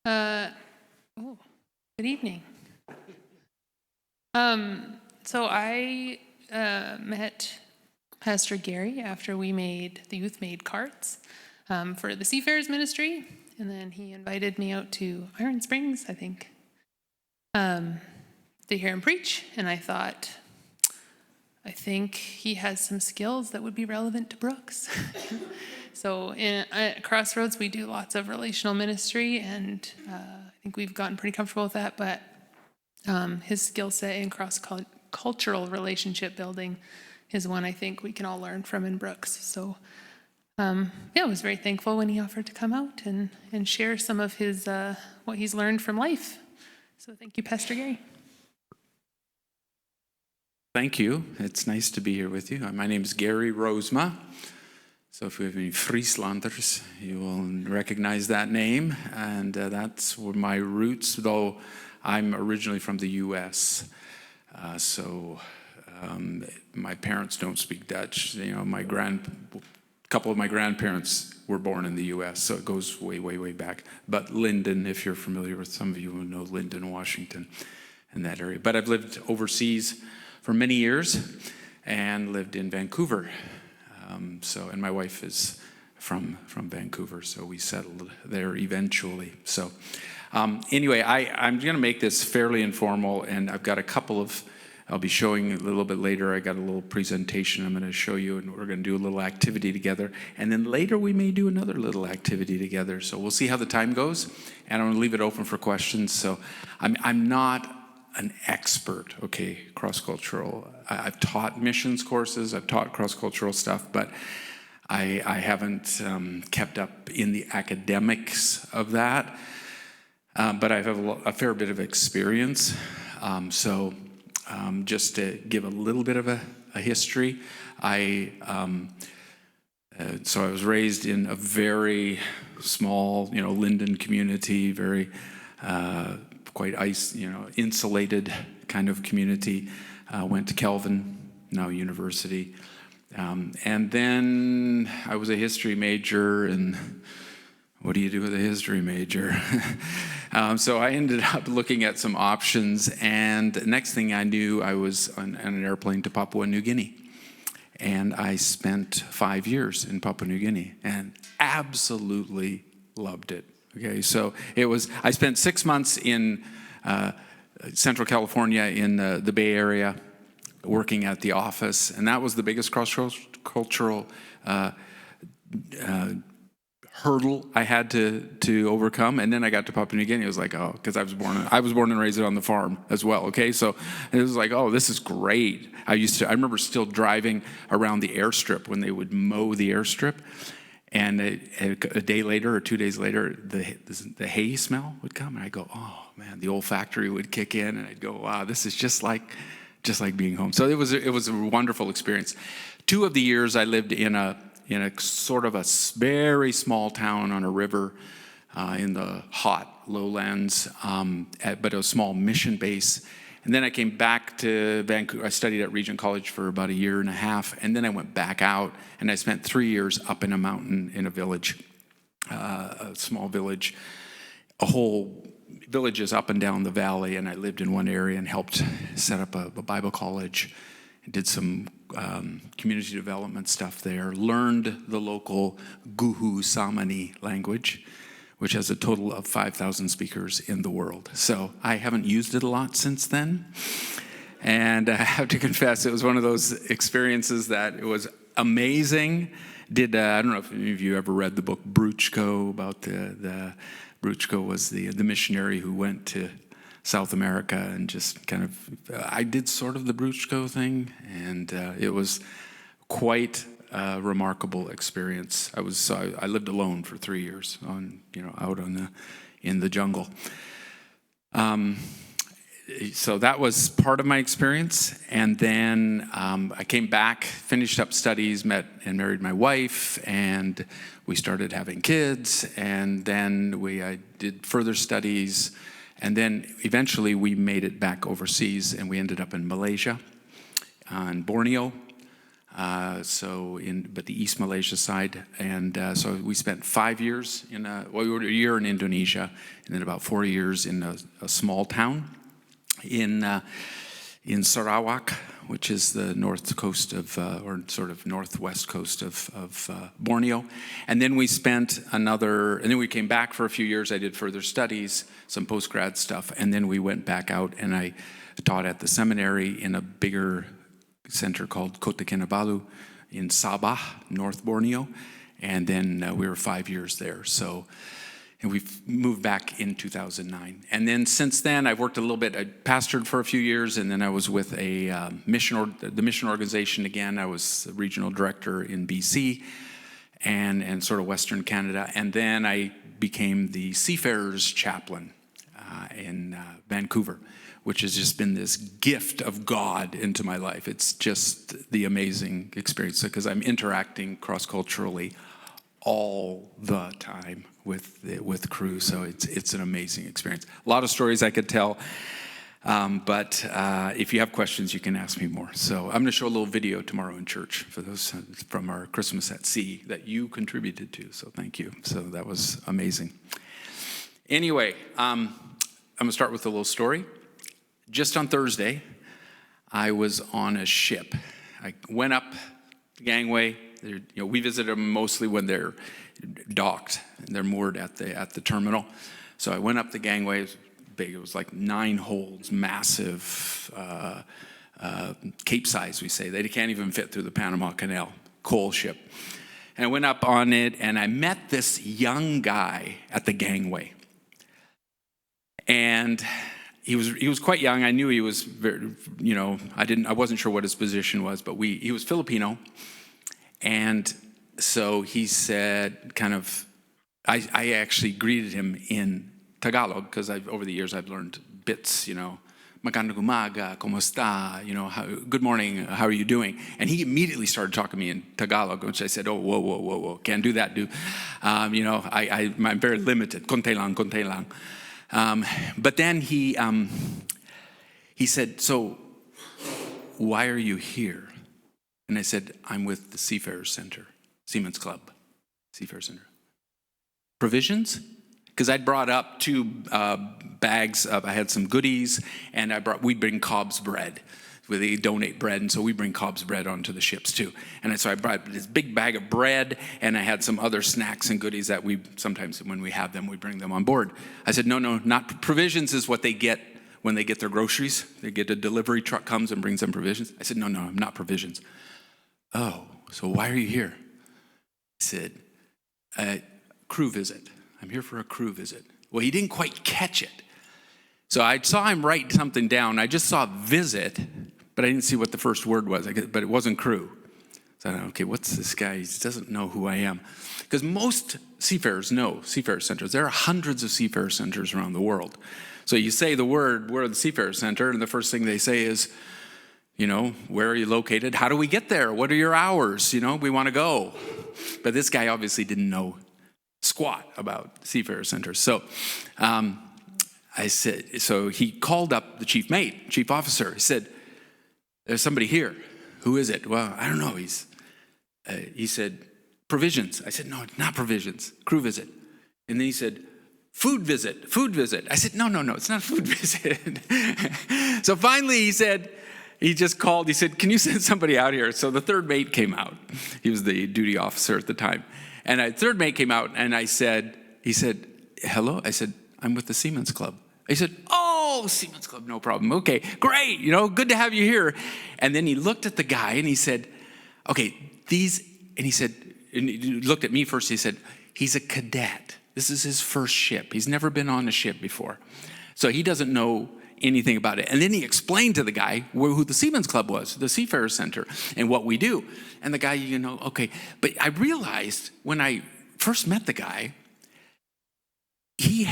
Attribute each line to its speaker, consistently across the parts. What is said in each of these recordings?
Speaker 1: Uh, Good evening. So I met Pastor Gary after the youth made carts for the Seafare Ministry, and then he invited me out to Iron Springs, I think, to hear him preach. And I think he has some skills that would be relevant to Brooks. So at Crossroads, we do lots of relational ministry, and I think we've gotten pretty comfortable with that, but his skill set in cross-cultural relationship building is one I think we can all learn from in Brooks. So I was very thankful when he offered to come out and share some of his what he's learned from life. So thank you, Pastor Gary.
Speaker 2: Thank you. It's nice to be here with you. My name is Gary Roosma. So if we have any Frieslanders, you will recognize that name. And that's where my roots, though I'm originally from the U.S. My parents don't speak Dutch. You know, couple of my grandparents were born in the U.S., so it goes way, way, way back. But Lyndon, if you're familiar with, some of you will know Lyndon, Washington, and that area. But I've lived overseas for many years and lived in Vancouver. And my wife is from Vancouver, so we settled there eventually. So anyway, I'm going to make this fairly informal, and I've got I'll be showing a little bit later. I got a little presentation I'm going to show you, and we're going to do a little activity together. And then later we may do another little activity together. So we'll see how the time goes, and I'm going to leave it open for questions. So I'm not an expert, okay, cross-cultural. I've taught missions courses, I've taught cross-cultural stuff, but I haven't kept up in the academics of that. But I have a fair bit of experience. Just to give a little bit of a history, I was raised in a very small, Linden community, very quite insulated kind of community. Went to Kelvin, now university. And then I was a history major, and what do you do with a history major? So I ended up looking at some options, and the next thing I knew, I was on an airplane to Papua New Guinea. And I spent 5 years in Papua New Guinea and absolutely loved it. Okay, so I spent 6 months in Central California in the Bay Area working at the office, and that was the biggest cross-cultural hurdle I had to overcome. And then I got to Papua New Guinea. It was like, oh, because I was born and raised on the farm as well. Okay, so it was like, oh, this is great. I remember still driving around the airstrip when they would mow the airstrip. And a day later or 2 days later, the hay smell would come, and I'd go, oh man, the olfactory would kick in, and I'd go, wow, this is just like being home. So it was a wonderful experience. 2 of the years I lived in a sort of a very small town on a river in the hot lowlands, but a small mission base. And then I came back to Vancouver. I studied at Regent College for about 1.5 years, and then I went back out, and I spent 3 years up in a mountain in a village, a small village. A whole village is up and down the valley, and I lived in one area and helped set up a Bible college. Did some community development stuff there. Learned the local Guhu Samani language, which has a total of 5,000 speakers in the world. So I haven't used it a lot since then. And I have to confess, it was one of those experiences that it was amazing. I don't know if any of you ever read the book Bruchko, about the Bruchko was the missionary who went to South America and just kind of, I did sort of the Bruchko thing, and it was quite a remarkable experience. I lived alone for 3 years out in the jungle. So that was part of my experience. And then I came back, finished up studies, met and married my wife, and we started having kids. And then I did further studies. And then eventually we made it back overseas, and we ended up in Malaysia, on Borneo. but the East Malaysia side. And so we spent 5 years we were a year in Indonesia, and then about 4 years in a small town in Sarawak, which is the north coast of, or sort of northwest coast of Borneo. And then we and then we came back for a few years. I did further studies, some post-grad stuff, and then we went back out and I taught at the seminary in a bigger center called Kota Kinabalu in Sabah, North Borneo. And then we were 5 years there. And we moved back in 2009. And then since then, I've worked a little bit. I pastored for a few years, and then I was with the mission organization again. I was regional director in BC and sort of Western Canada. And then I became the Seafarers chaplain in Vancouver, which has just been this gift of God into my life. It's just the amazing experience because I'm interacting cross-culturally all the time with crew, so it's an amazing experience. A lot of stories I could tell, but if you have questions, you can ask me more. So I'm going to show a little video tomorrow in church for those from our Christmas at Sea that you contributed to, so thank you. So that was amazing. Anyway, I'm going to start with a little story. Just on Thursday, I was on a ship. I went up the gangway. We visit them mostly when they're docked and they're moored at the terminal. So I went up the gangway. It was big. It was like 9 holds, massive, Capesize, we say. They can't even fit through the Panama Canal, coal ship. And I went up on it, and I met this young guy at the gangway. And he was quite young. I knew he was very, I wasn't sure what his position was, but he was Filipino. And so he said, I actually greeted him in Tagalog, because over the years I've learned bits, magandang umaga, kumusta, good morning, how are you doing? And he immediately started talking to me in Tagalog, which I said, oh, whoa, can't do that, dude. I'm very limited, konti lang. But then he said, so why are you here? And I said, I'm with the Seafarers Center, Seamen's Club, Seafarer Center. Provisions? Because I'd brought up 2 bags I had some goodies, and we'd bring Cobb's bread. They donate bread, and so we bring Cobb's bread onto the ships too. And so I brought this big bag of bread, and I had some other snacks and goodies that sometimes when we have them, we bring them on board. I said, no, not provisions is what they get when they get their groceries. They get a delivery truck comes and brings them provisions. I said, no, I'm not provisions. Oh, so why are you here? I said, crew visit. I'm here for a crew visit. Well, he didn't quite catch it. So I saw him write something down. I just saw visit, but I didn't see what the first word was. But it wasn't crew. So I thought, okay, what's this guy? He doesn't know who I am. Because most seafarers know Seafarer Centers. There are hundreds of Seafarer Centers around the world. So you say the word, we're the Seafarer Center, and the first thing they say is, where are you located? How do we get there? What are your hours? We want to go. But this guy obviously didn't know squat about Seafarer Centers. So he called up the chief officer. He said, there's somebody here. Who is it? Well, I don't know. He said, provisions. I said, no, not provisions. Crew visit. And then he said, food visit. I said, no, it's not food visit. So finally he just called. He said, can you send somebody out here? So the third mate came out. He was the duty officer at the time. And the third mate came out, and he said, hello? I said, I'm with the Seamen's Club. He said, oh, Seamen's Club, no problem. Okay, great, good to have you here. And then he looked at the guy, and he said, okay, and he looked at me first. He said, he's a cadet. This is his first ship. He's never been on a ship before. So he doesn't know anything about it. And then he explained to the guy who the Seamen's Club was, the Seafarer Center, and what we do. And the guy, okay. But I realized when I first met the guy, he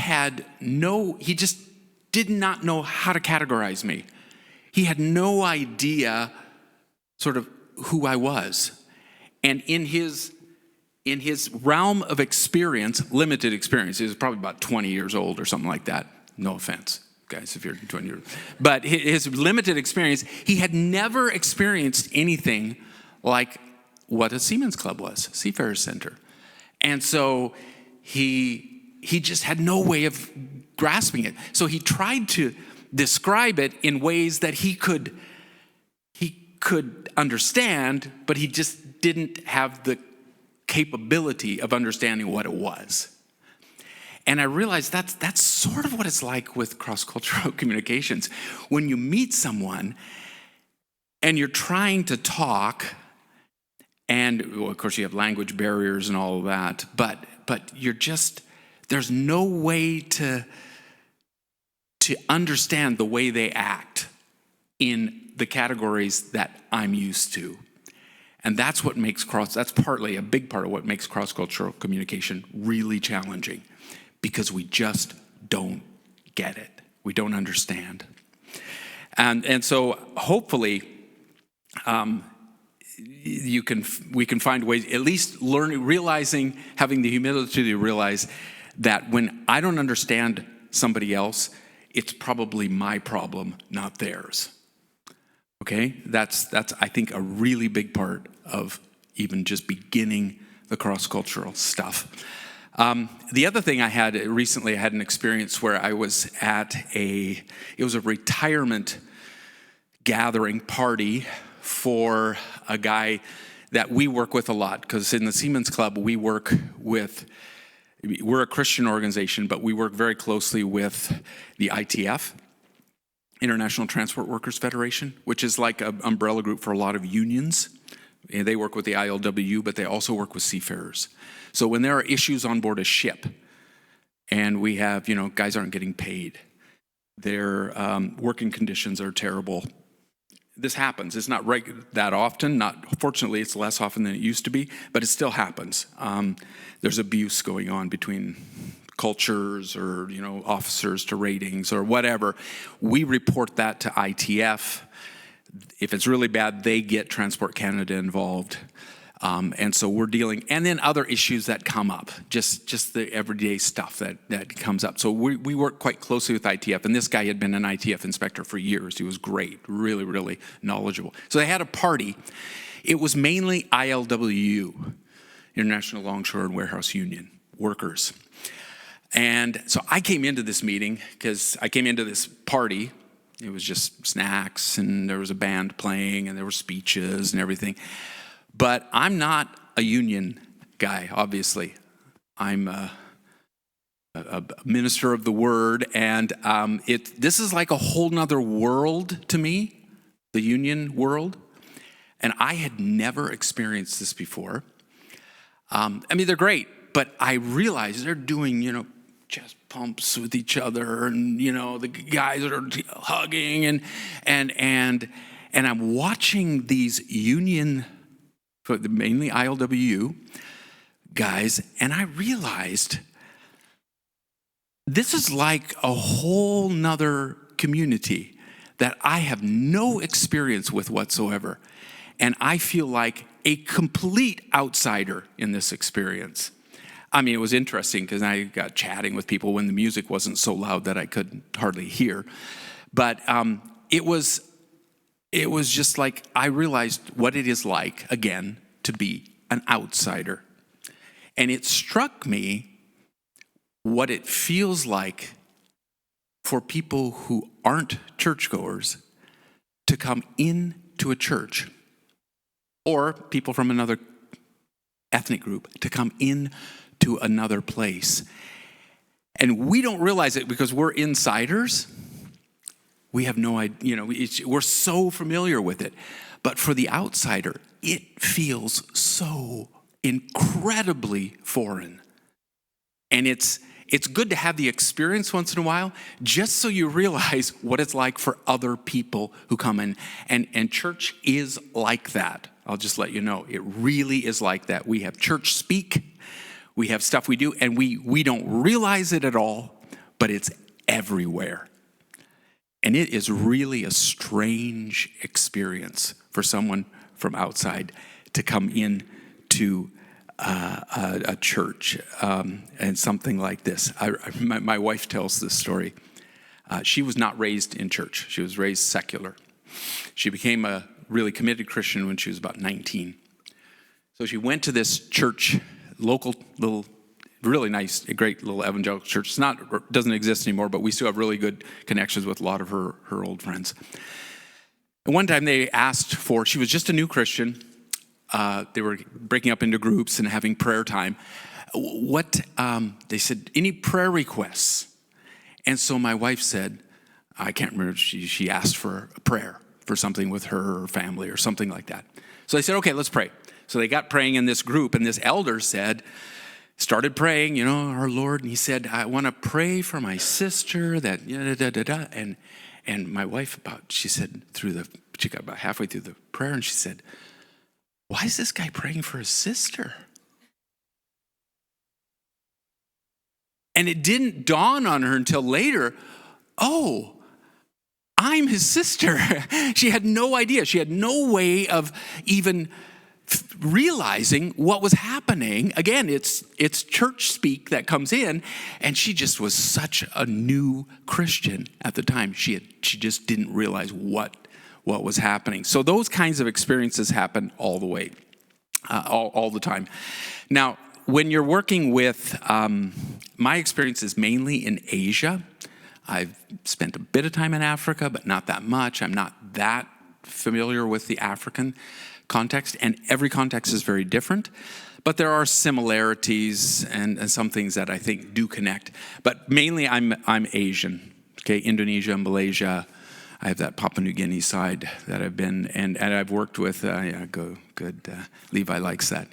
Speaker 2: just did not know how to categorize me. He had no idea sort of who I was. And in his realm of experience, limited experience, he was probably about 20 years old or something like that. No offense, guys, if you're 20 years old. But his limited experience, he had never experienced anything like what a Seamen's Club was, Seafarers Center. And so he just had no way of grasping it. So he tried to describe it in ways that he could understand, but he just didn't have the capability of understanding what it was. And I realized that's sort of what it's like with cross-cultural communications. When you meet someone and you're trying to talk, and well, of course you have language barriers and all of that, but you're just, there's no way to understand the way they act in the categories that I'm used to. And that's what makes that's partly a big part of what makes cross-cultural communication really challenging, because we just don't get it. We don't understand. And so hopefully we can find ways, at least realizing, having the humility to realize that when I don't understand somebody else, it's probably my problem, not theirs. Okay? That's I think a really big part of even just beginning the cross-cultural stuff. The other thing I had recently, I had an experience where I was at it was a retirement gathering party for a guy that we work with a lot, because in the Seamen's Club, we're a Christian organization, but we work very closely with the ITF, International Transport Workers Federation, which is like an umbrella group for a lot of unions. And they work with the ILWU, but they also work with seafarers. So when there are issues on board a ship, and we have, guys aren't getting paid, their working conditions are terrible. This happens. It's not that often. Fortunately, it's less often than it used to be, but it still happens. There's abuse going on between cultures or, officers to ratings or whatever. We report that to ITF. If it's really bad, they get Transport Canada involved. And so we're dealing, and then other issues that come up, just the everyday stuff that comes up. So we work quite closely with ITF, and this guy had been an ITF inspector for years. He was great, really, really knowledgeable. So they had a party. It was mainly ILWU, International Longshore and Warehouse Union workers. And so I came into this meeting because I came into this party. It was just snacks, and there was a band playing, and there were speeches and everything. But I'm not a union guy, obviously. I'm a minister of the word, and this is like a whole nother world to me, the union world. And I had never experienced this before. They're great, but I realized they're doing, chest pumps with each other, and the guys are hugging, and I'm watching these union, mainly ILWU guys, and I realized this is like a whole nother community that I have no experience with whatsoever, and I feel like a complete outsider in this experience. It was interesting because I got chatting with people when the music wasn't so loud that I could hardly hear. But it was just like I realized what it is like, again, to be an outsider. And it struck me what it feels like for people who aren't churchgoers to come into a church, or people from another ethnic group to come in to another place. And we don't realize it because we're insiders. We have no idea, we're so familiar with it. But for the outsider, it feels so incredibly foreign. And it's good to have the experience once in a while, just so you realize what it's like for other people who come in. And church is like that. I'll just let you know, it really is like that. We have church speak. We have stuff we do, and we don't realize it at all, but it's everywhere. And it is really a strange experience for someone from outside to come in to a church and something like this. My wife tells this story. She was not raised in church. She was raised secular. She became a really committed Christian when she was about 19. So she went to this church, local little, really nice, great little evangelical church. Doesn't exist anymore, but we still have really good connections with a lot of her old friends. And one time they asked for, she was just a new Christian. They were breaking up into groups and having prayer time. They said, any prayer requests? And so my wife said, I can't remember, she asked for a prayer for something with her family or something like that. So they said, okay, let's pray. So they got praying in this group, and this elder started praying, our Lord, and he said, I want to pray for my sister that, and my wife she got about halfway through the prayer, and she said, why is this guy praying for his sister? And it didn't dawn on her until later, oh, I'm his sister. She had no idea. She had no way of even realizing what was happening. Again, it's church speak that comes in, and she just was such a new Christian at the time. She just didn't realize what was happening. So those kinds of experiences happen all the way, all the time. Now, when you're working with, my experience is mainly in Asia. I've spent a bit of time in Africa, but not that much. I'm not that familiar with the African context, and every context is very different. But there are similarities and some things that I think do connect. But mainly I'm Asian, okay? Indonesia, Malaysia. I have that Papua New Guinea side that I've been, and I've worked with, Levi likes that.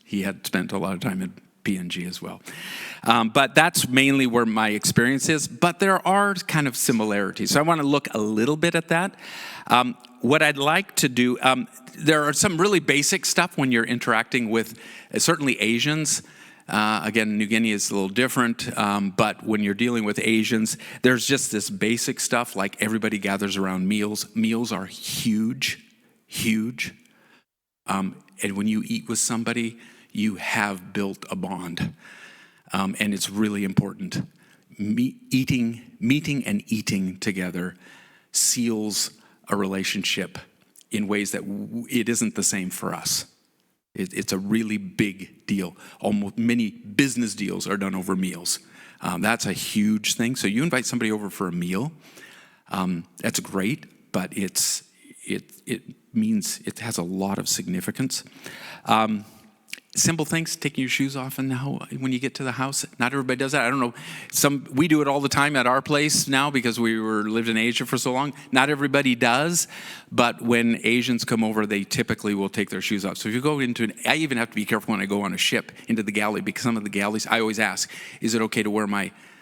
Speaker 2: He had spent a lot of time in PNG as well. But that's mainly where my experience is, but there are kind of similarities. So I want to look a little bit at that. What I'd like to do, there are some really basic stuff when you're interacting with certainly Asians. Again, New Guinea is a little different, but when you're dealing with Asians, there's just this basic stuff like everybody gathers around meals. Meals are huge, huge. And when you eat with somebody, you have built a bond. And it's really important. Meeting and eating together seals a relationship in ways that it isn't the same for us. It's a really big deal. Almost many business deals are done over meals. That's a huge thing. So you invite somebody over for a meal. That's great, but it means it has a lot of significance. Simple things, taking your shoes off, and now when you get to the house, not everybody does that. I don't know. We do it all the time at our place now because we lived in Asia for so long. Not everybody does, but when Asians come over, they typically will take their shoes off. So if you go I even have to be careful when I go on a ship into the galley, because some of the galleys, I always ask, is it okay to wear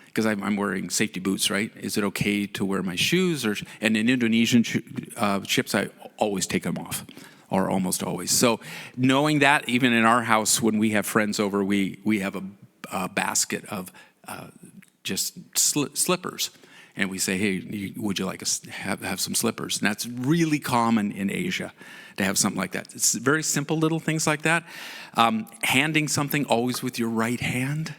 Speaker 2: because I'm wearing safety boots, right? Is it okay to wear my shoes? And in Indonesian ships, I always take them off. Or almost always. So knowing that, even in our house, when we have friends over, we have a basket of just slippers. And we say, hey, would you like us to have some slippers? And that's really common in Asia to have something like that. It's very simple little things like that. Handing something always with your right hand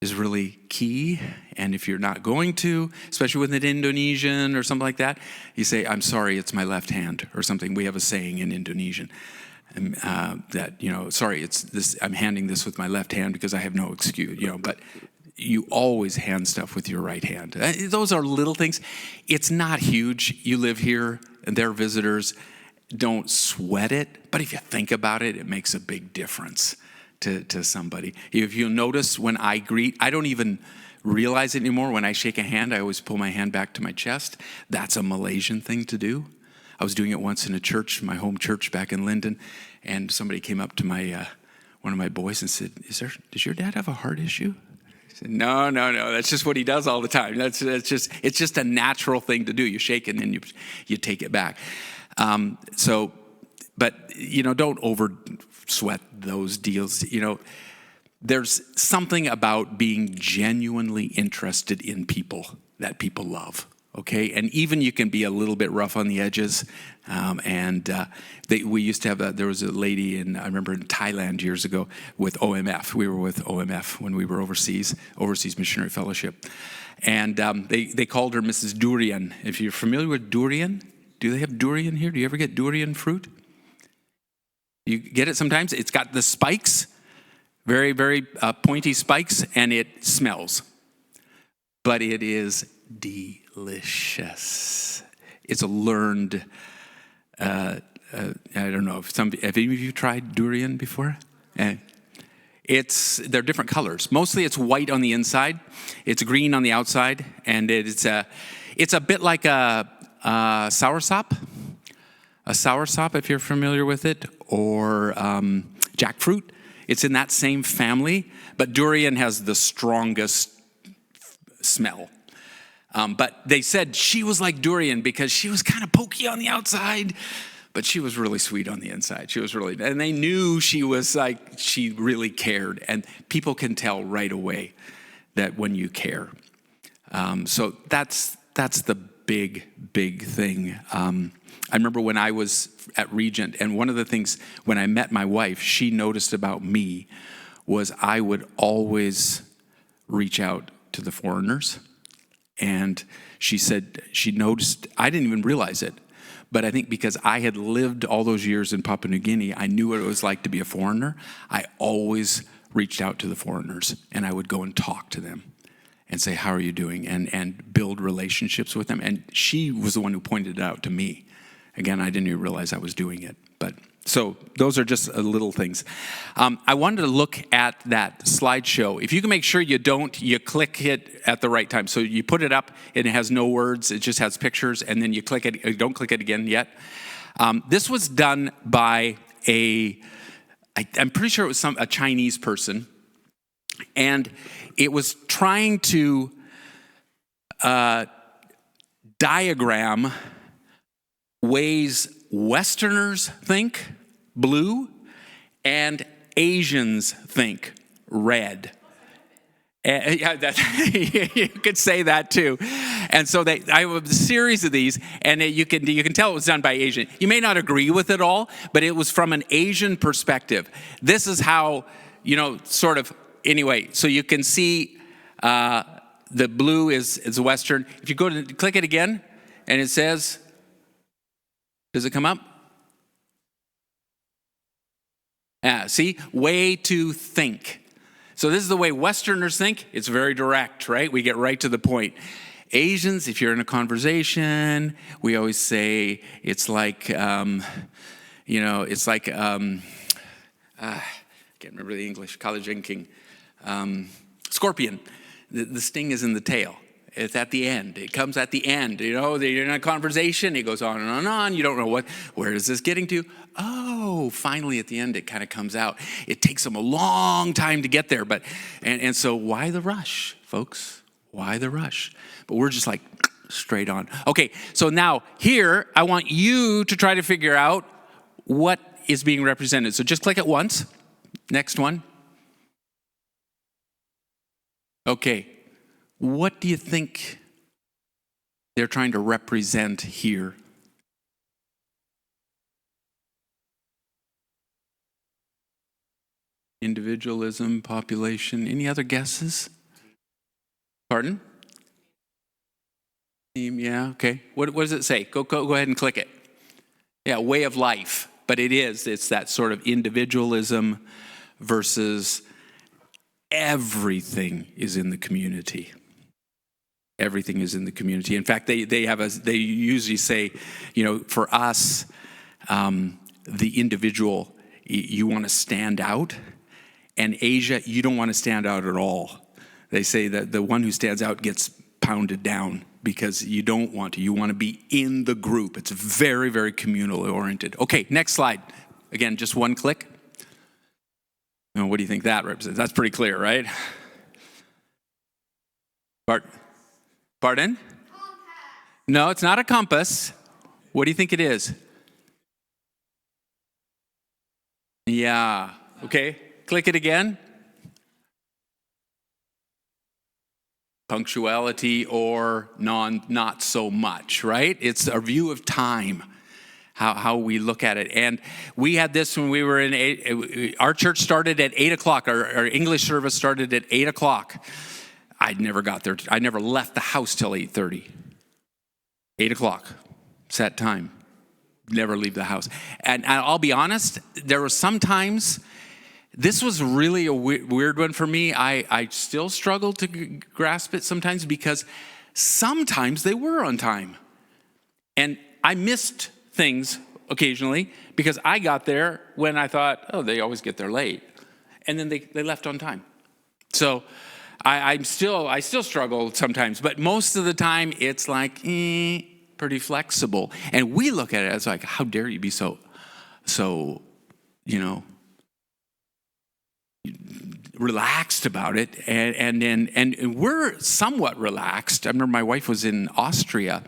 Speaker 2: is really key. And if you're not going to, especially with an Indonesian or something like that, you say, I'm sorry, it's my left hand or something. We have a saying in Indonesian that, sorry, it's this. I'm handing this with my left hand because I have no excuse, but you always hand stuff with your right hand. Those are little things. It's not huge. You live here and they're visitors. Don't sweat it. But if you think about it, it makes a big difference to somebody. If you'll notice when I greet, I don't even realize it anymore. When I shake a hand, I always pull my hand back to my chest. That's a Malaysian thing to do. I was doing it once in a church, my home church back in Linden, and somebody came up to one of my boys and said, does your dad have a heart issue? I said, no, that's just what he does all the time. It's just a natural thing to do. You shake it and then you take it back. But don't over sweat those deals. There's something about being genuinely interested in people that people love. Okay, and even you can be a little bit rough on the edges. We used to have there was a lady I remember in Thailand years ago with OMF. We were with OMF when we were Overseas Missionary Fellowship. And they called her Mrs. Durian. If you're familiar with durian, Do they have durian here? Do you ever get durian fruit? You get it sometimes? It's got the spikes, very, very pointy spikes, and it smells. But it is delicious. It's a learned, I don't know, have any of you tried durian before? They're different colors. Mostly it's white on the inside, it's green on the outside, and it's a bit like a soursop. A soursop, if you're familiar with it, or jackfruit. It's in that same family, but durian has the strongest smell. But they said she was like durian because she was kind of pokey on the outside, but she was really sweet on the inside. And they knew she really cared. And people can tell right away that when you care. So that's the big thing. I remember when I was at Regent, and one of the things when I met my wife, she noticed about me was I would always reach out to the foreigners. And she said she noticed, I didn't even realize it, but I think because I had lived all those years in Papua New Guinea, I knew what it was like to be a foreigner. I always reached out to the foreigners, and I would go and talk to them and say, how are you doing? And build relationships with them. And she was the one who pointed it out to me. Again, I didn't even realize I was doing it. But so those are just little things. I wanted to look at that slideshow. If you can make sure you click it at the right time. So you put it up, and it has no words. It just has pictures, and then you click it. Don't click it again yet. This was done by I'm pretty sure it was a Chinese person. And it was trying to diagram ways Westerners think blue and Asians think red. Yeah, you could say that too. And so I have a series of these, and you can tell it was done by Asian. You may not agree with it all, but it was from an Asian perspective. This is how, sort of. Anyway, so you can see the blue is Western. If you go to click it again, and it says, does it come up? See, way to think. So this is the way Westerners think. It's very direct, right? We get right to the point. Asians, if you're in a conversation, we always say it's like, I can't remember the English, college drinking. Scorpion. The sting is in the tail. It's at the end. It comes at the end. You're in a conversation. It goes on and on and on. You don't know where is this getting to? Oh, finally at the end it kind of comes out. It takes them a long time to get there. And so why the rush, folks? Why the rush? But we're just like straight on. Okay, so now here I want you to try to figure out what is being represented. So just click it once. Next one. Okay, what do you think they're trying to represent here? Individualism, population, any other guesses? Pardon? Yeah, okay. What does it say? Go ahead and click it. Yeah, way of life. But it's that sort of individualism versus everything is in the community. Everything is in the community. In fact, they usually say, for us, the individual, you want to stand out. And Asia, you don't want to stand out at all. They say that the one who stands out gets pounded down because you don't want to. You want to be in the group. It's very, very communal oriented. Okay, next slide. Again, just one click. What do you think that represents? That's pretty clear, right? Pardon? Compass. No, it's not a compass. What do you think it is? Yeah. Okay. Click it again. Punctuality or not so much, right? It's a view of time. How we look at it. And we had this when we were our church started at 8 o'clock. Our English service started at 8 o'clock. I never got there. I never left the house till 8:30. 8 o'clock. set time. Never leave the house. And I'll be honest, there were some times, this was really a weird one for me. I still struggle to grasp it sometimes because sometimes they were on time. And I missed things occasionally because I got there when I thought, oh, they always get there late. And then they left on time. So I still struggle sometimes, but most of the time it's like, pretty flexible. And we look at it as like, how dare you be so, relaxed about it. And we're somewhat relaxed. I remember my wife was in Austria.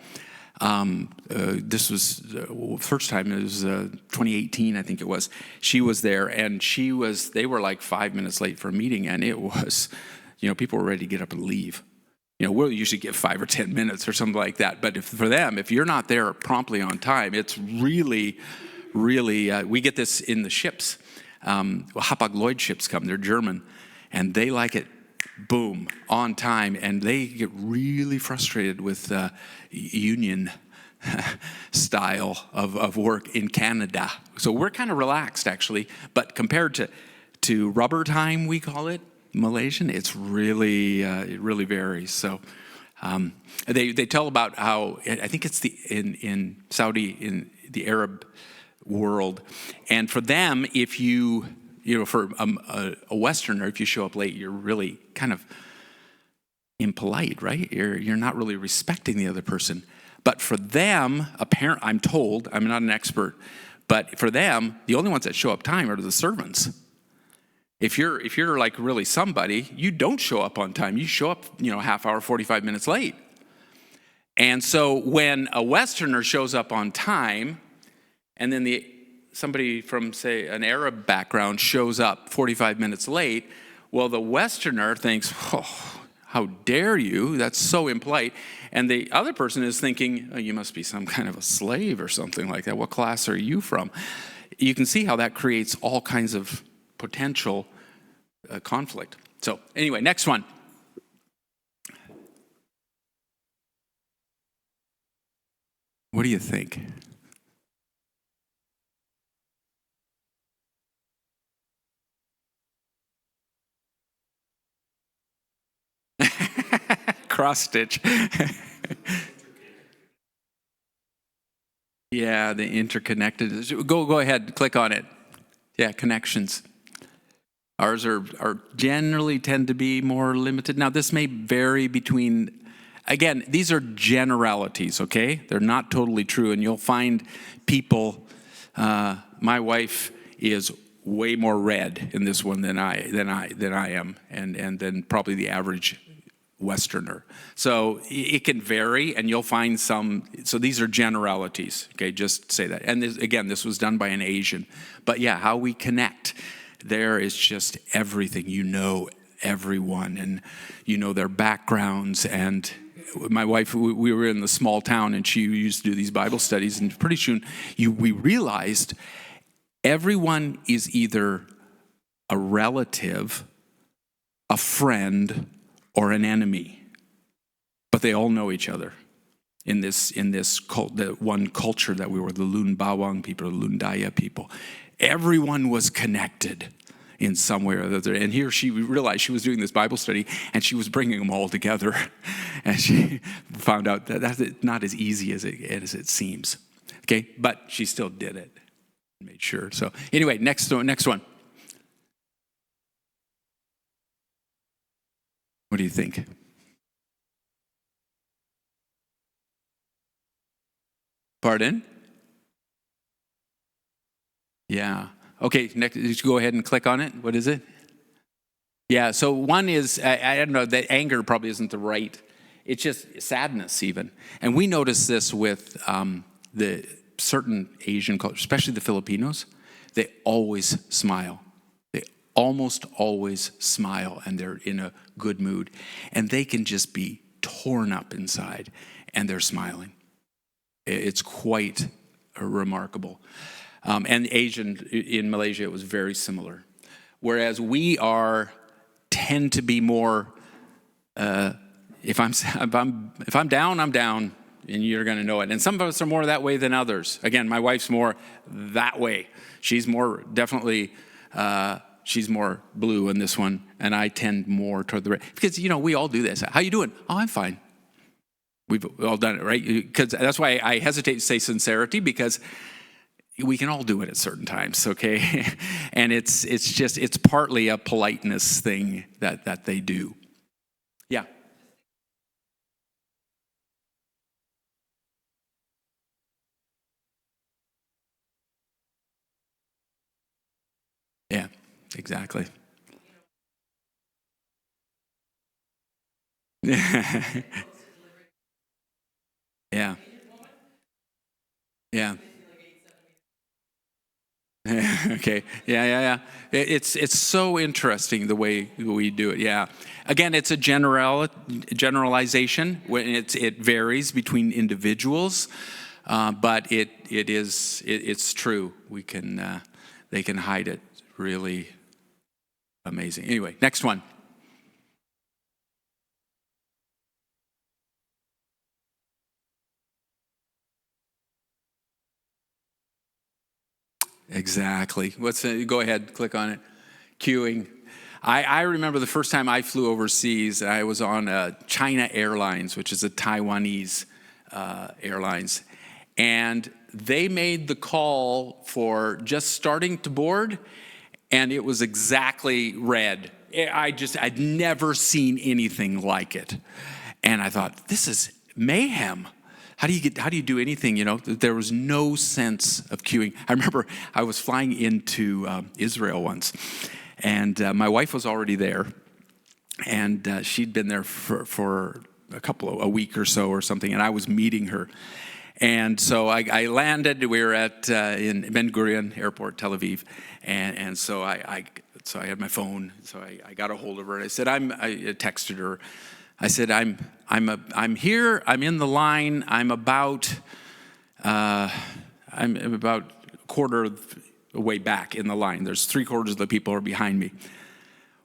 Speaker 2: This was the first time, it was 2018, I think it was. She was there, and they were like 5 minutes late for a meeting, and it was, people were ready to get up and leave. We'll usually give 5 or 10 minutes or something like that. But for them, if you're not there promptly on time, it's really, really, we get this in the ships. Hapag-Lloyd ships come, they're German, and they like it, boom, on time. And they get really frustrated with union style of work in Canada. So we're kind of relaxed, actually. But compared to rubber time, we call it, Malaysian, it's really, it really varies. So they tell about how, I think it's in Saudi, in the Arab world, and for them, if for a Westerner, if you show up late, you're really kind of impolite, right? You're not really respecting the other person. But for them, apparently, I'm told, I'm not an expert, but for them, the only ones that show up time are the servants. If you're like really somebody, you don't show up on time. You show up, half hour, 45 minutes late. And so when a Westerner shows up on time, and then somebody from, say, an Arab background shows up 45 minutes late, well, the Westerner thinks, oh, how dare you? That's so impolite. And the other person is thinking, oh, you must be some kind of a slave or something like that. What class are you from? You can see how that creates all kinds of potential conflict. So anyway, next one. What do you think? Cross stitch. Yeah, the interconnected. Go ahead, click on it. Yeah, connections. Ours are generally tend to be more limited. Now, this may vary between, again, these are generalities, okay? They're not totally true, and you'll find people, my wife is way more red in this one than I am, and then probably the average Westerner. So it can vary, and you'll find some, so these are generalities, okay? Just say that. And this was done by an Asian. But yeah, how we connect. There is just everything. Everyone, and their backgrounds. And my wife, we were in the small town, and she used to do these Bible studies, and pretty soon we realized everyone is either a relative, a friend, or an enemy, but they all know each other in this cult, the one culture that we were, the Lun Bawang people, the Lundaya people. Everyone was connected in some way or other. And here she realized she was doing this Bible study, and she was bringing them all together. And she found out that that's not as easy as it seems. Okay, but she still did it. Made sure. So anyway, next one. What do you think? Pardon? Yeah. Okay, next, just go ahead and click on it. What is it? Yeah, so one is, I don't know, that anger probably isn't the right, it's just sadness even. And we notice this with the certain Asian culture, especially the Filipinos. They always smile. They almost always smile, and they're in a good mood. And they can just be torn up inside, and they're smiling. It's quite remarkable. And Asian, in Malaysia, it was very similar. Whereas we tend to be more, if I'm down, I'm down. and you're going to know it. And some of us are more that way than others. Again, my wife's more that way. She's more definitely, she's more blue in this one, and I tend more toward the red. Because, we all do this. How you doing? Oh, I'm fine. We've all done it, right? Because that's why I hesitate to say sincerity, because we can all do it at certain times, okay? And it's partly a politeness thing that they do. Yeah. Yeah, exactly. Yeah. Yeah. Okay. Yeah. It's so interesting the way we do it. Yeah. Again, it's a generalization. When it varies between individuals, but it's true. They can hide it really amazing. Anyway, next one. Exactly. Go ahead, click on it. Queuing. I remember the first time I flew overseas, I was on China Airlines, which is a Taiwanese airlines. And they made the call for just starting to board, and it was exactly red. I'd never seen anything like it. And I thought, this is mayhem. How do you do anything? There was no sense of queuing. I remember I was flying into Israel once, and my wife was already there, and she'd been there for a week or so or something, and I was meeting her. And so I landed. We were in Ben Gurion Airport, Tel Aviv, and so I had my phone. So I got a hold of her, and I said, I texted her. I said, I'm here. I'm in the line. I'm about a quarter of the way back in the line. There's 3/4 of the people are behind me.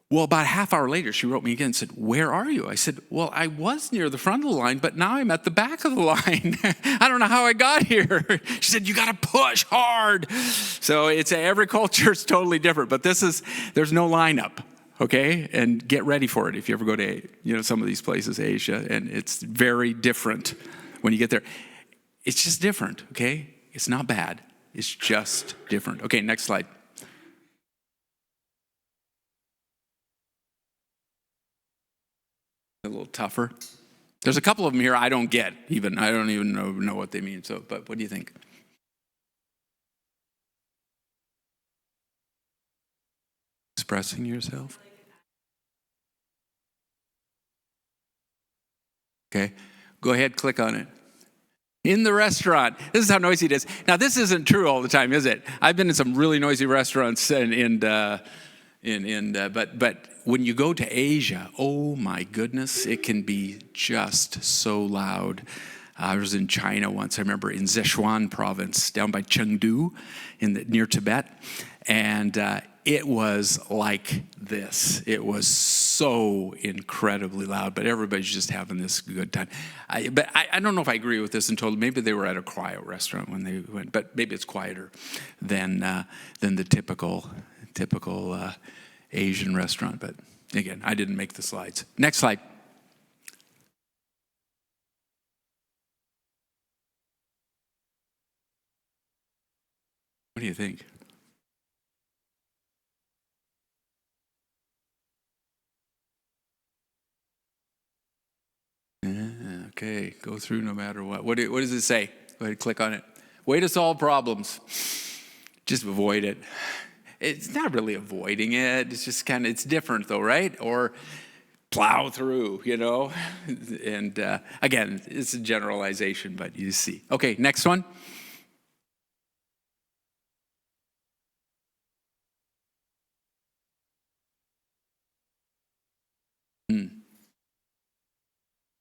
Speaker 2: Well, about a half hour later, she wrote me again and said, where are you? I said, well, I was near the front of the line, but now I'm at the back of the line. I don't know how I got here. She said, you got to push hard. So every culture is totally different, but there's no lineup. Okay, and get ready for it if you ever go to some of these places, Asia, and it's very different when you get there. It's just different. Okay, it's not bad. It's just different. Okay, next slide. A little tougher. There's a couple of them here I don't get even. I don't even know what they mean. So, but what do you think? Expressing yourself. Okay, go ahead, click on it. In the restaurant. This is how noisy it is. Now, this isn't true all the time, is it? I've been in some really noisy restaurants, but when you go to Asia, oh my goodness, it can be just so loud. I was in China once. I remember in Sichuan province, down by Chengdu, near Tibet, and it was like this. It was so incredibly loud, but everybody's just having this good time. But I don't know if I agree with this until maybe they were at a quiet restaurant when they went, but maybe it's quieter than the typical Asian restaurant. But again, I didn't make the slides. Next slide. What do you think? Okay, go through no matter what. What does it say? Go ahead, click on it. Way to solve problems. Just avoid it. It's not really avoiding it. It's just it's different though, right? Or plow through, And again, it's a generalization, but you see. Okay, next one.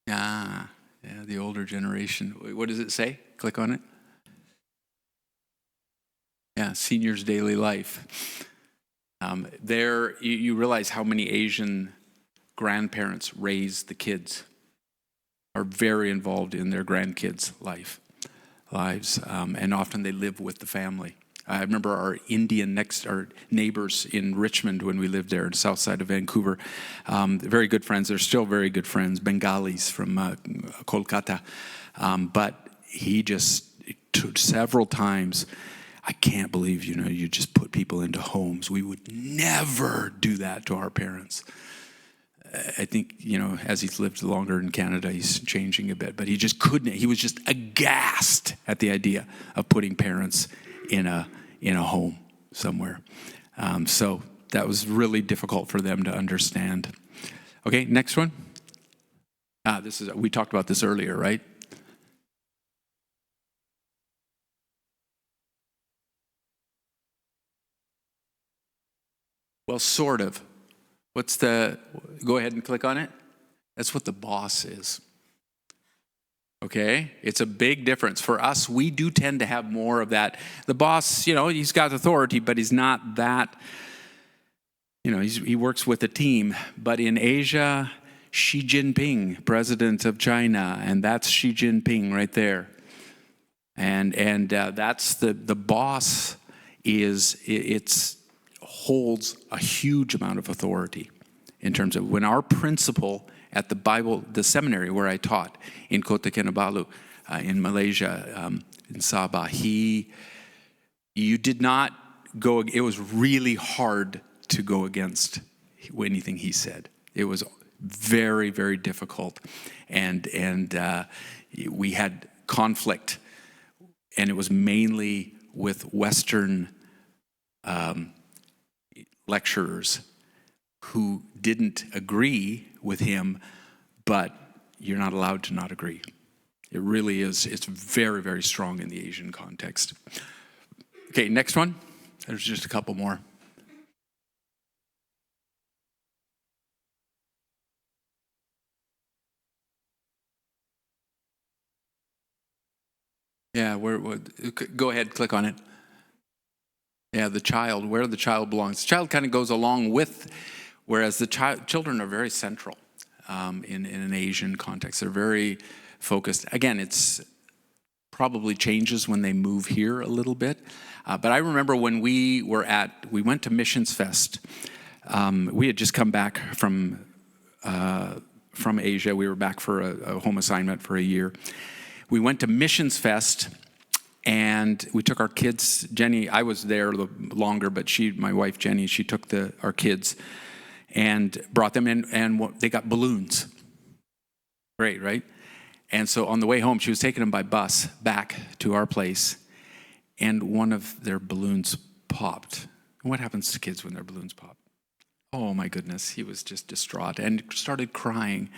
Speaker 2: Yeah, the older generation. What does it say? Click on it. Yeah, seniors' daily life. There, you realize how many Asian grandparents raise the kids. are very involved in their grandkids' lives, and often they live with the family. I remember our our neighbors in Richmond when we lived there, south side of Vancouver. Very good friends. They're still very good friends, Bengalis from Kolkata. But he just several times, I can't believe, you just put people into homes. We would never do that to our parents. I think, as he's lived longer in Canada, he's changing a bit, but he just couldn't. He was just aghast at the idea of putting parents in a home somewhere. So that was really difficult for them to understand. Okay, next one. We talked about this earlier, right? Well, sort of. Go ahead and click on it. That's what the boss is. Okay? It's a big difference. For us, we do tend to have more of that. The boss, he's got authority, but he's not that, he works with a team. But in Asia, Xi Jinping, president of China, and that's Xi Jinping right there. And that's the boss holds a huge amount of authority in terms of when our principal at the seminary where I taught in Kota Kinabalu, in Malaysia, in Sabah, you did not go, it was really hard to go against anything he said. It was very, very difficult. And we had conflict, and it was mainly with Western lecturers who didn't agree with him, but you're not allowed to not agree. It really is. It's very, very strong in the Asian context. Okay, next one. There's just a couple more. Yeah, go ahead, click on it. Yeah, the child, where the child belongs. The child kind of goes along with, whereas the children are very central in an Asian context. They're very focused. Again, it's probably changes when they move here a little bit. But I remember when we went to Missions Fest. We had just come back from Asia. We were back for a home assignment for a year. We went to Missions Fest, and we took our kids. Jenny, I was there longer, but my wife Jenny, she took our kids and brought them in, and they got balloons. Great, right? And so on the way home, she was taking them by bus back to our place, and one of their balloons popped. What happens to kids when their balloons pop? Oh my goodness, he was just distraught and started crying.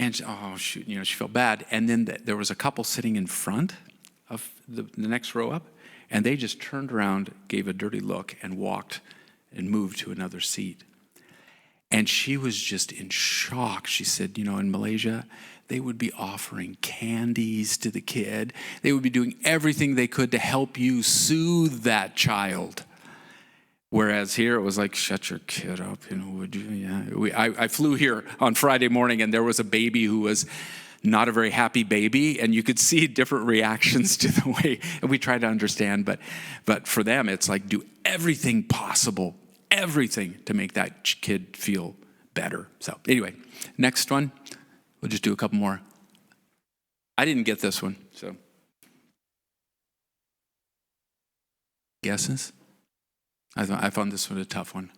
Speaker 2: And she felt bad. And then there was a couple sitting in front of the next row up, and they just turned around, gave a dirty look, and walked and moved to another seat. And she was just in shock. She said, in Malaysia, they would be offering candies to the kid. They would be doing everything they could to help you soothe that child. Whereas here it was like, shut your kid up, would you? Yeah. I flew here on Friday morning, and there was a baby who was not a very happy baby, and you could see different reactions to the way, and we try to understand, but for them, it's like do everything possible, everything to make that kid feel better. So anyway, next one. We'll just do a couple more. I didn't get this one, so. Guesses? I found this one a tough one.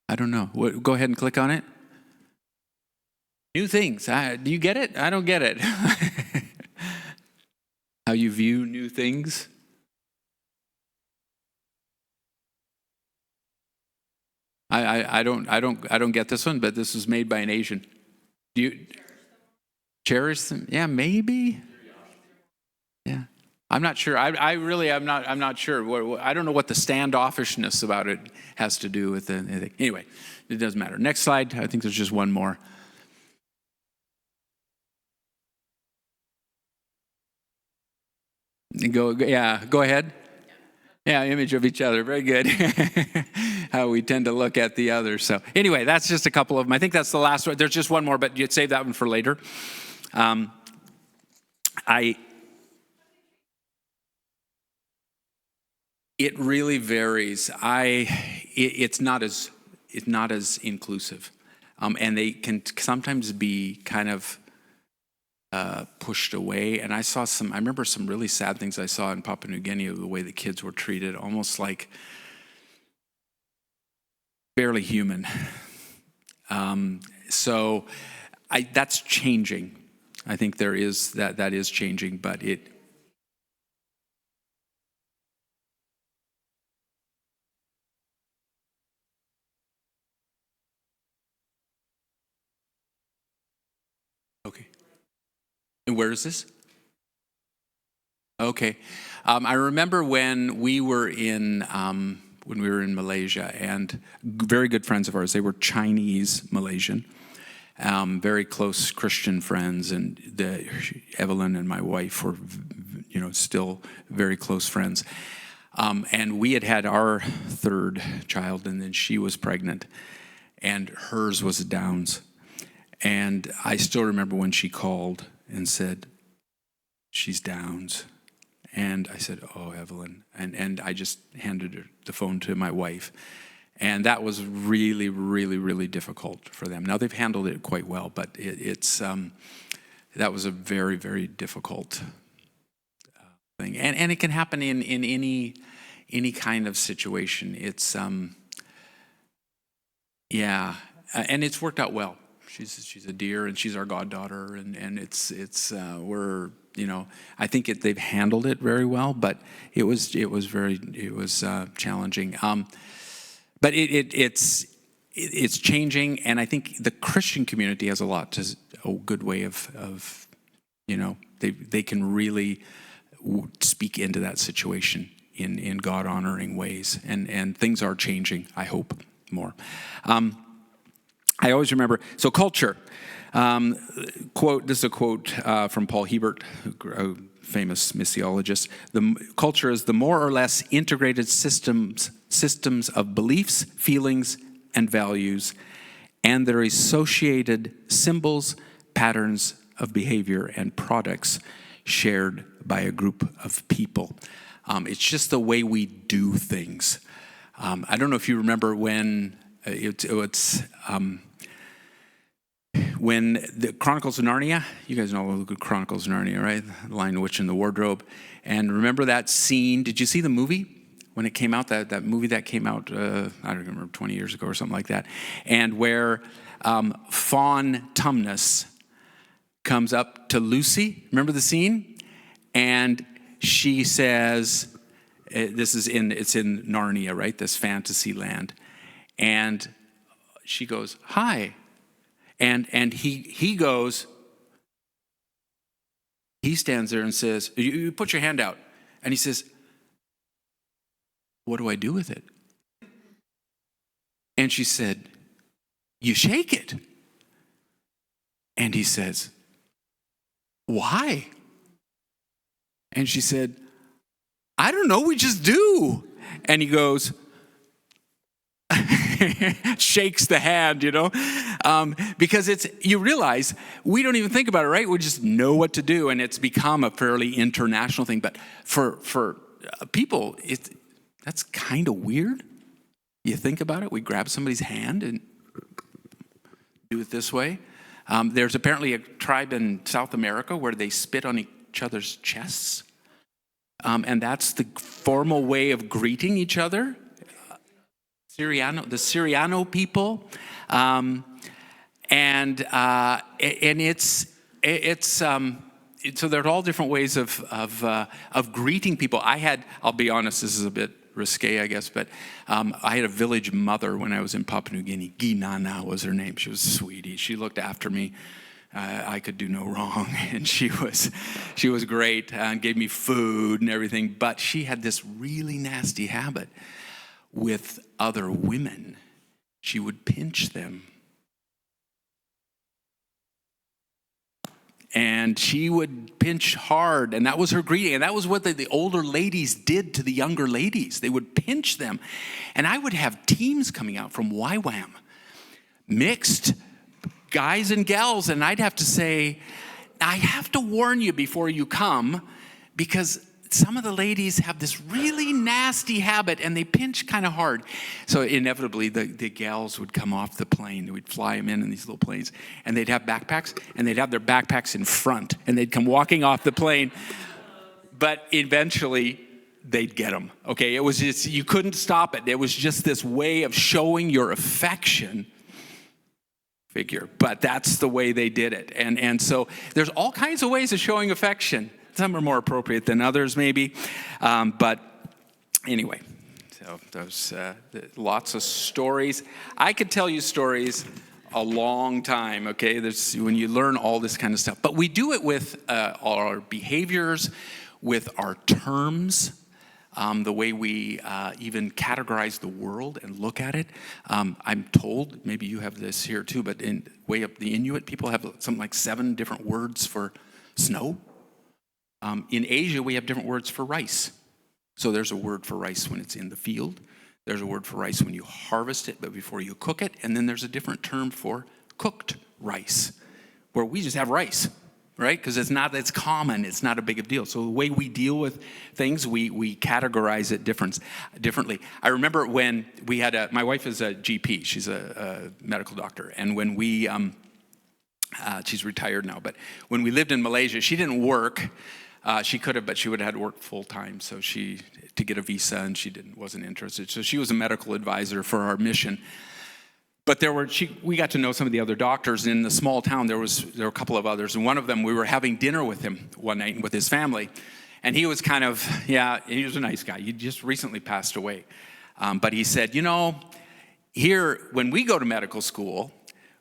Speaker 2: I don't know. Go ahead and click on it. New things. Do you get it? I don't get it. How you view new things? I don't get this one, but this was made by an Asian. Do you cherish them? Yeah, maybe. Yeah. I'm not sure. I'm not sure. I don't know what the standoffishness about it has to do with it. Anyway, it doesn't matter. Next slide. I think there's just one more. Go ahead. Yeah, image of each other. Very good. how we tend to look at the others. So anyway, that's just a couple of them. I think that's the last one. There's just one more, but you'd save that one for later. It really varies. It's not as inclusive, and they can sometimes be kind of pushed away. And I remember some really sad things I saw in Papua New Guinea, the way the kids were treated, almost like barely human. So that's changing. I think there is that is changing, but it. Okay. And where is this? Okay. I remember when we were in Malaysia, and very good friends of ours, they were Chinese Malaysian, very close Christian friends, and Evelyn and my wife were, still very close friends. And we had our third child, and then she was pregnant, and hers was Downs. And I still remember when she called and said, she's Downs. And I said, oh, Evelyn. And I just handed her the phone to my wife. And that was really, really, really difficult for them. Now, they've handled it quite well, but that was a very, very difficult thing. And it can happen in any kind of situation. It's, and it's worked out well. She's a dear, and she's our goddaughter, and we're, I think they've handled it very well, but it was challenging. But it's changing, and I think the Christian community has a good way of they can really speak into that situation in God honoring ways, and things are changing. I hope more. I always remember, so culture, this is a quote from Paul Hebert, a famous missiologist. The culture is the more or less integrated systems of beliefs, feelings, and values, and their associated symbols, patterns of behavior, and products shared by a group of people. It's just the way we do things. I don't know if you remember when when the Chronicles of Narnia, you guys know the Chronicles of Narnia, right? The Lion, the Witch, and the Wardrobe. And remember that scene? Did you see the movie when it came out? That movie that came out, I don't remember, 20 years ago or something like that. And where Fawn Tumnus comes up to Lucy. Remember the scene? And she says, it's in Narnia, right? This fantasy land. And she goes, hi. And he goes, he stands there and says, you put your hand out. And he says, what do I do with it? And she said, you shake it. And he says, why? And she said, I don't know, we just do. And he goes, shakes the hand, because you realize we don't even think about it, right? We just know what to do, and it's become a fairly international thing. But for people, that's kind of weird. You think about it, we grab somebody's hand and do it this way. There's apparently a tribe in South America where they spit on each other's chests, and that's the formal way of greeting each other. The Siriano people, and it's so there are all different ways of greeting people. I'll be honest, this is a bit risque, I guess, but I had a village mother when I was in Papua New Guinea. Ginana was her name. She was a sweetie. She looked after me. I could do no wrong, and she was great and gave me food and everything. But she had this really nasty habit with other women. She would pinch them. And she would pinch hard, and that was her greeting. And that was what the older ladies did to the younger ladies. They would pinch them. And I would have teams coming out from YWAM, mixed guys and gals, and I'd have to say, I have to warn you before you come, because some of the ladies have this really nasty habit, and they pinch kind of hard. So inevitably, the gals would come off the plane. We'd fly them in these little planes, and they'd have backpacks, and they'd have their backpacks in front, and they'd come walking off the plane. But eventually, they'd get them, okay? It was just, you couldn't stop it. It was just this way of showing your affection figure. But that's the way they did it. And so there's all kinds of ways of showing affection. Some are more appropriate than others, maybe. But anyway, so those lots of stories. I could tell you stories a long time, okay? There's when you learn all this kind of stuff. But we do it with our behaviors, with our terms, the way we even categorize the world and look at it. I'm told, maybe you have this here too, but way up the Inuit, people have something like 7 different words for snow. In Asia, we have different words for rice. So there's a word for rice when it's in the field. There's a word for rice when you harvest it, but before you cook it. And then there's a different term for cooked rice, where we just have rice, right? Because it's common. It's not a big of a deal. So the way we deal with things, we categorize it differently. I remember when we had my wife is a GP. She's a medical doctor. And when we, she's retired now, but when we lived in Malaysia, she didn't work. She could have, but she would have had to work full time. So to get a visa, and she wasn't interested. So she was a medical advisor for our mission. But we got to know some of the other doctors in the small town. There were a couple of others, and one of them, we were having dinner with him one night with his family, and he was kind of, he was a nice guy. He just recently passed away, but he said, here when we go to medical school,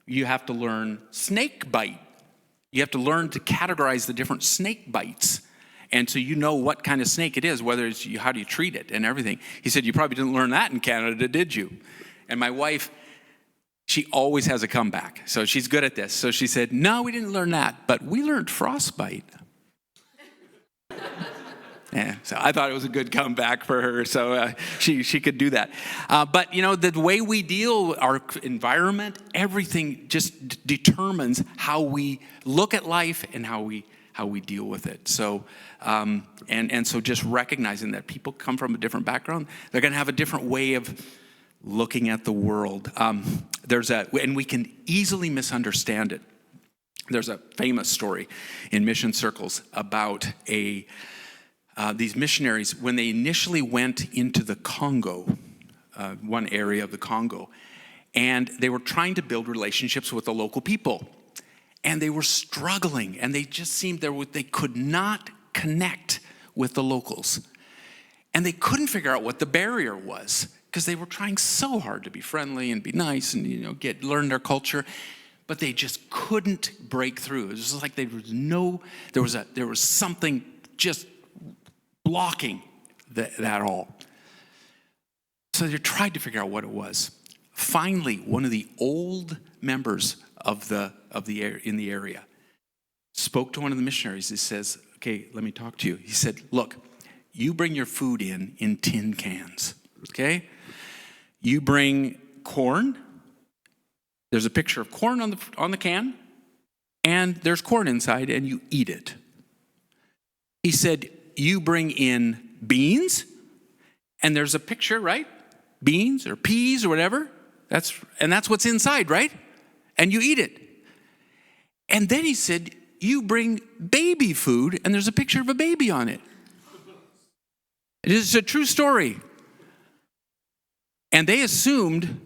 Speaker 2: you have to learn snake bite. You have to learn to categorize the different snake bites. And so you know what kind of snake it is, whether it's how do you treat it and everything. He said, you probably didn't learn that in Canada, did you? And my wife, she always has a comeback. So she's good at this. So she said, no, we didn't learn that, but we learned frostbite. Yeah, so I thought it was a good comeback for her, so she could do that. But, the way we deal with our environment, everything just determines how we look at life and how we deal with it. So, and so just recognizing that people come from a different background, they're going to have a different way of looking at the world. And we can easily misunderstand it. There's a famous story in mission circles about these missionaries, when they initially went into the Congo, one area of the Congo, and they were trying to build relationships with the local people. And they were struggling, and they just seemed they could not connect with the locals. And they couldn't figure out what the barrier was, because they were trying so hard to be friendly and be nice and learn their culture, but they just couldn't break through. It was just like there was something just blocking that all. So they tried to figure out what it was. Finally, one of the old members in the area spoke to one of the missionaries. He says, okay, let me talk to you. He said, look, you bring your food in tin cans, okay? You bring corn. There's a picture of corn on the can, and there's corn inside, and you eat it. He said, you bring in beans, and there's a picture, right? Beans or peas or whatever. That's what's inside, right? And you eat it. And then he said, you bring baby food, and there's a picture of a baby on it. It is a true story. And they assumed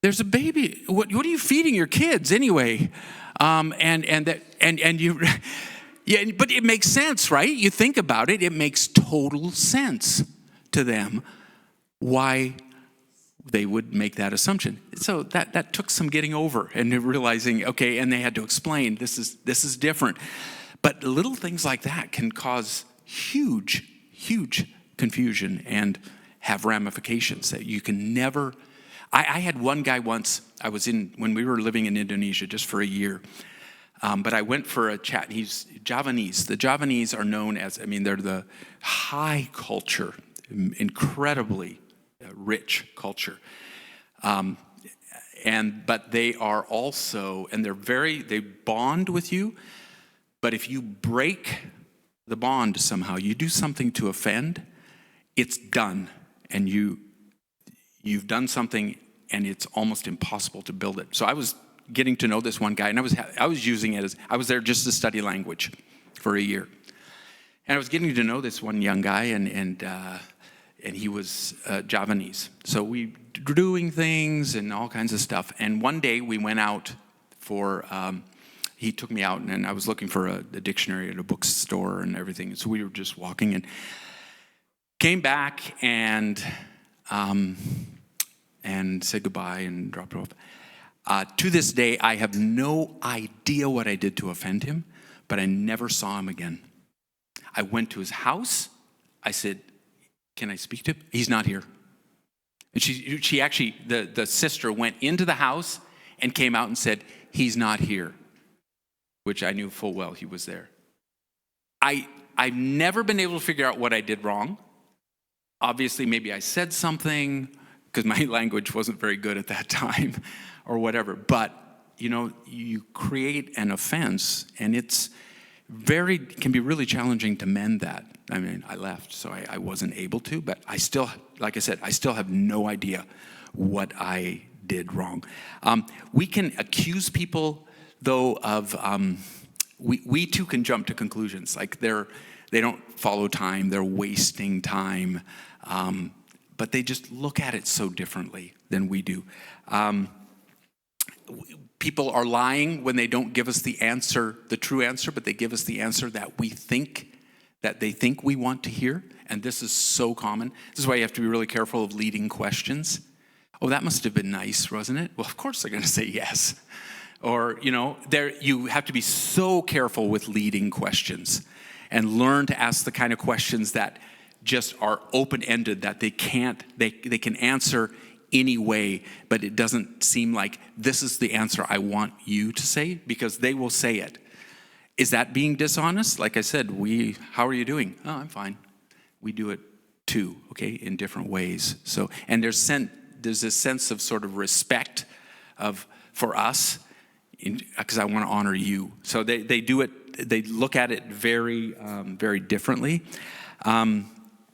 Speaker 2: there's a baby. What are you feeding your kids anyway? Yeah, but it makes sense, right? You think about it, it makes total sense to them why they would make that assumption. So that took some getting over and realizing, okay, and they had to explain this is different. But little things like that can cause huge confusion and have ramifications that you can never. I had one guy once, when we were living in Indonesia just for a year. But I went for a chat, and he's Javanese. The Javanese are known as, they're the high culture, incredibly rich culture. But they are also, and they bond with you, but if you break the bond somehow, you do something to offend, it's done. And you've done something, and it's almost impossible to build it. So I was getting to know this one guy, and I was using it as, I was there just to study language for a year. And I was getting to know this one young guy, and he was Javanese. So we were doing things and all kinds of stuff. And one day we went out for, he took me out, and I was looking for a dictionary at a bookstore and everything. So we were just walking, and came back and said goodbye and dropped it off. To this day, I have no idea what I did to offend him, but I never saw him again. I went to his house. I said, "Can I speak to him?" "He's not here." And she actually, the sister went into the house and came out and said, "He's not here," which I knew full well he was there. I've never been able to figure out what I did wrong. Obviously, maybe I said something, because my language wasn't very good at that time or whatever. But, you create an offense, and can be really challenging to mend that. I left, so I wasn't able to, but I still, like I said, I still have no idea what I did wrong. We can accuse people, though, of, we too can jump to conclusions. Like they don't follow time, they're wasting time. But they just look at it so differently than we do. People are lying when they don't give us the answer, the true answer, but they give us the answer that they think we want to hear. And this is so common. This is why you have to be really careful of leading questions. "Oh, that must have been nice, wasn't it?" Well, of course they're going to say yes. Or, you have to be so careful with leading questions and learn to ask the kind of questions that just are open-ended, that they can answer any way, but it doesn't seem like this is the answer I want you to say, because they will say it. Is that being dishonest? Like I said, how are you doing? "Oh, I'm fine." We do it too, okay, in different ways. So, and there's this sense of sort of respect for us, because I want to honor you. So they do it. They look at it very, very differently.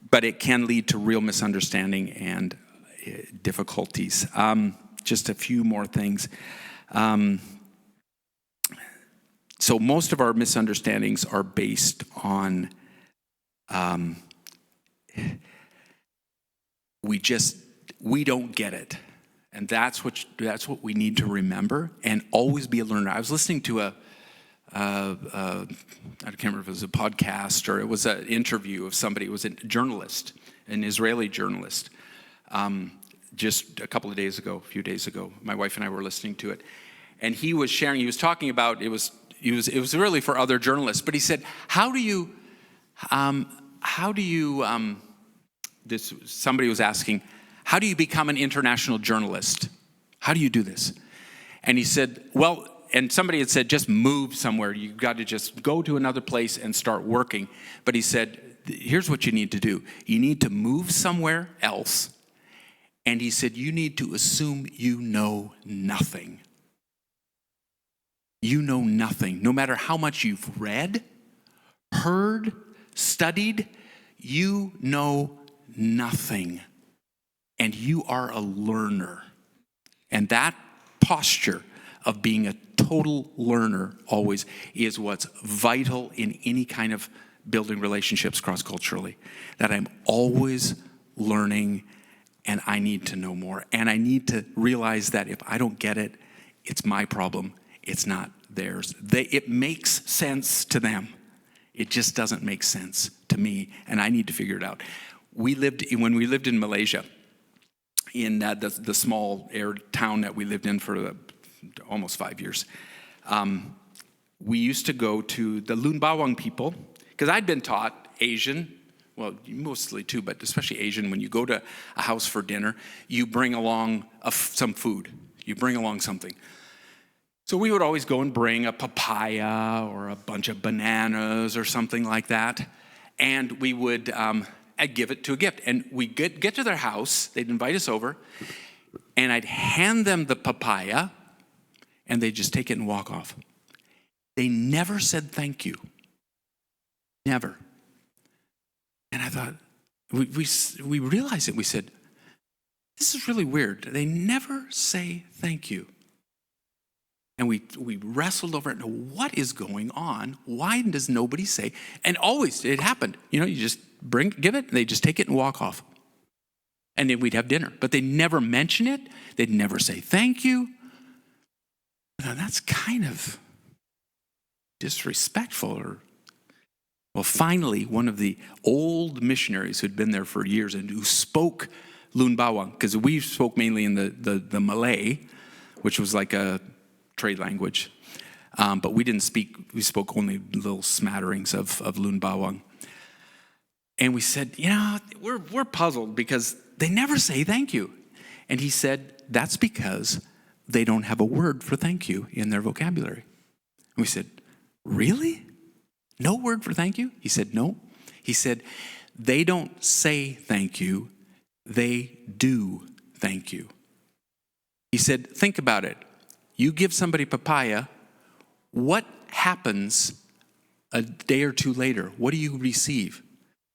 Speaker 2: But it can lead to real misunderstanding and difficulties. Just a few more things. So most of our misunderstandings are based on we don't get it. And that's what we need to remember, and always be a learner. I was listening to I can't remember if it was a podcast or it was an interview of somebody. It was a journalist, an Israeli journalist. Just a few days ago, my wife and I were listening to it, and he was talking about, it was really for other journalists, but he said, somebody was asking, "How do you become an international journalist? How do you do this?" And he said, "Well," and somebody had said, "Just move somewhere. You've got to just go to another place and start working." But he said, "Here's what you need to do. You need to move somewhere else." And he said, "You need to assume you know nothing. You know nothing. No matter how much you've read, heard, studied, you know nothing. And you are a learner." And that posture of being a total learner always is what's vital in any kind of building relationships cross-culturally. That I'm always learning, and I need to know more. And I need to realize that if I don't get it, it's my problem. It's not theirs. It makes sense to them. It just doesn't make sense to me, and I need to figure it out. When we lived in Malaysia, in the small town that we lived in for almost 5 years, we used to go to the Lun Bawang people, because I'd been taught Asian, well, mostly too, but especially Asian, when you go to a house for dinner, you bring along some food. You bring along something. So we would always go and bring a papaya or a bunch of bananas or something like that. And we would I'd give it to a gift. And we'd get to their house. They'd invite us over. And I'd hand them the papaya. And they'd just take it and walk off. They never said thank you. Never. And I thought, we realized it. We said, this is really weird. They never say thank you. And we wrestled over it. What is going on? Why does nobody say? And always it happened. You just give it, and they just take it and walk off. And then we'd have dinner. But they never mention it. They'd never say thank you. Now that's kind of disrespectful. Well, finally, one of the old missionaries who'd been there for years and who spoke Lun Bawang, because we spoke mainly in the Malay, which was like a trade language. But we spoke only little smatterings of Lun Bawang. And we said, we're puzzled because they never say thank you. And he said, that's because they don't have a word for thank you in their vocabulary. And we said, really? No word for thank you? He said, no. He said, they don't say thank you, they do thank you. He said, think about it. You give somebody papaya, what happens a day or two later? What do you receive?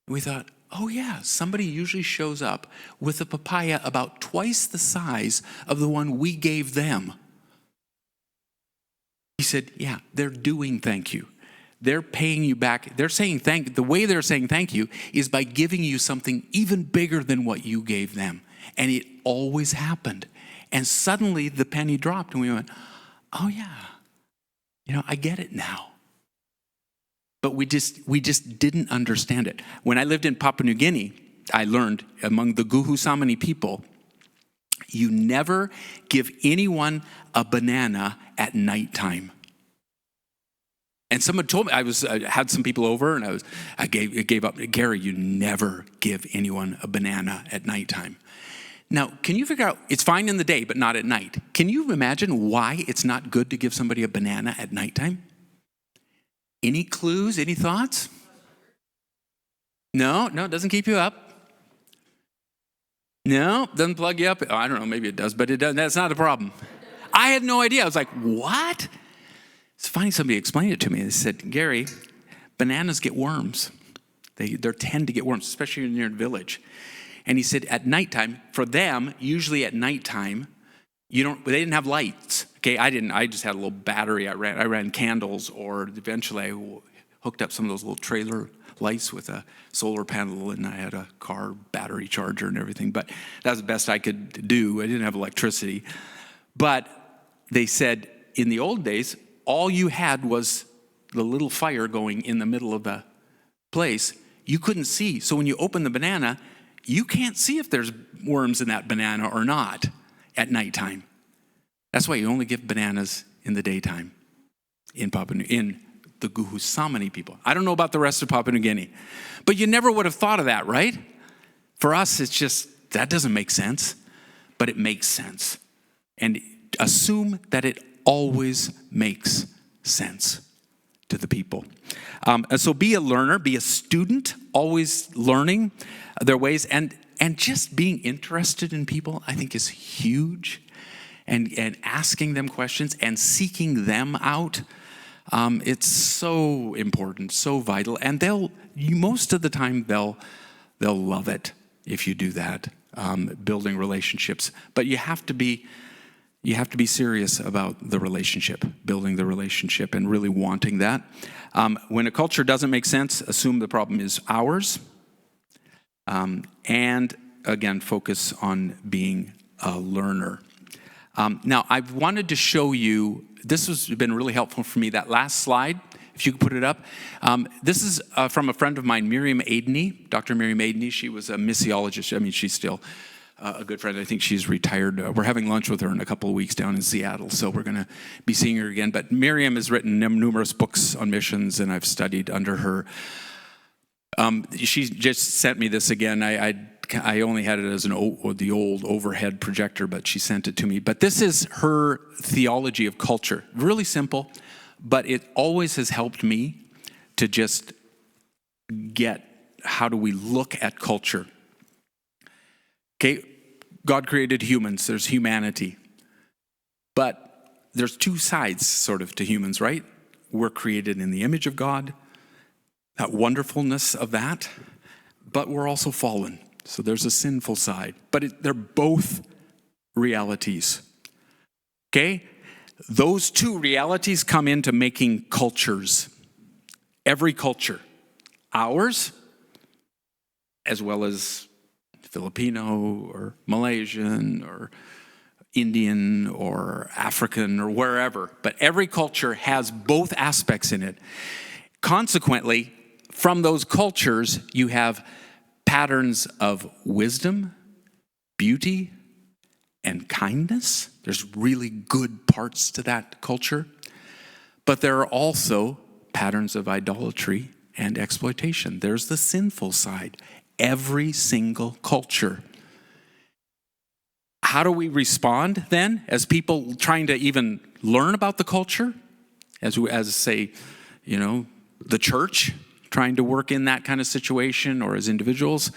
Speaker 2: And we thought, oh yeah, somebody usually shows up with a papaya about twice the size of the one we gave them. He said, yeah, they're doing thank you. They're paying you back. They're saying the way they're saying thank you is by giving you something even bigger than what you gave them. And it always happened. And suddenly the penny dropped and we went, oh yeah, I get it now. But we just didn't understand it. When I lived in Papua New Guinea, I learned among the Guhu Samani people, you never give anyone a banana at nighttime. And someone told me, I had some people over and I gave up. Gary, you never give anyone a banana at nighttime. Now, can you figure out, it's fine in the day, but not at night. Can you imagine why it's not good to give somebody a banana at nighttime? Any clues, any thoughts? No, it doesn't keep you up. No, doesn't plug you up. Oh, I don't know, maybe it does, but it doesn't. That's not the problem. I had no idea. I was like, what? It's funny, somebody explained it to me. They said, Gary, bananas get worms. They tend to get worms, especially when you're in a village. And he said at nighttime, for them, usually at nighttime, they didn't have lights. Okay, I didn't. I just had a little battery. I ran candles, or eventually I hooked up some of those little trailer lights with a solar panel, and I had a car battery charger and everything. But that was the best I could do. I didn't have electricity. But they said in the old days, all you had was the little fire going in the middle of the place. You couldn't see. So when you open the banana, you can't see if there's worms in that banana or not at nighttime. That's why you only give bananas in the daytime in the Guhu Samani people. I don't know about the rest of Papua New Guinea, but you never would have thought of that, right? For us, it's just, that doesn't make sense, but it makes sense. And assume that it always makes sense to the people. So be a learner, be a student, always learning their ways, and just being interested in people, I think, is huge. And asking them questions and seeking them out, it's so important, so vital. And most of the time they'll love it if you do that, building relationships. But you have to be serious about the relationship, building the relationship, and really wanting that. When a culture doesn't make sense, assume the problem is ours. And again, focus on being a learner. Now, I wanted to show you, this has been really helpful for me, that last slide, if you could put it up. This is from a friend of mine, Miriam Adeney, Dr. Miriam Adeney. She was a missiologist. I mean, she's still a good friend. I think she's retired. We're having lunch with her in a couple of weeks down in Seattle, so we're going to be seeing her again. But Miriam has written numerous books on missions, and I've studied under her. She just sent me this again. I I only had it as the old overhead projector, but she sent it to me. But this is her theology of culture. Really simple, but it always has helped me to just get how do we look at culture. Okay, God created humans. There's humanity. But there's two sides sort of to humans, right? We're created in the image of God, that wonderfulness of that, but we're also fallen. So there's a sinful side. But they're both realities. Okay? Those two realities come into making cultures. Every culture. Ours, as well as Filipino or Malaysian or Indian or African or wherever. But every culture has both aspects in it. Consequently, from those cultures, you have patterns of wisdom, beauty, and kindness. There's really good parts to that culture. But there are also patterns of idolatry and exploitation. There's the sinful side. Every single culture. How do we respond then as people trying to even learn about the culture? As say, the church trying to work in that kind of situation, or as individuals.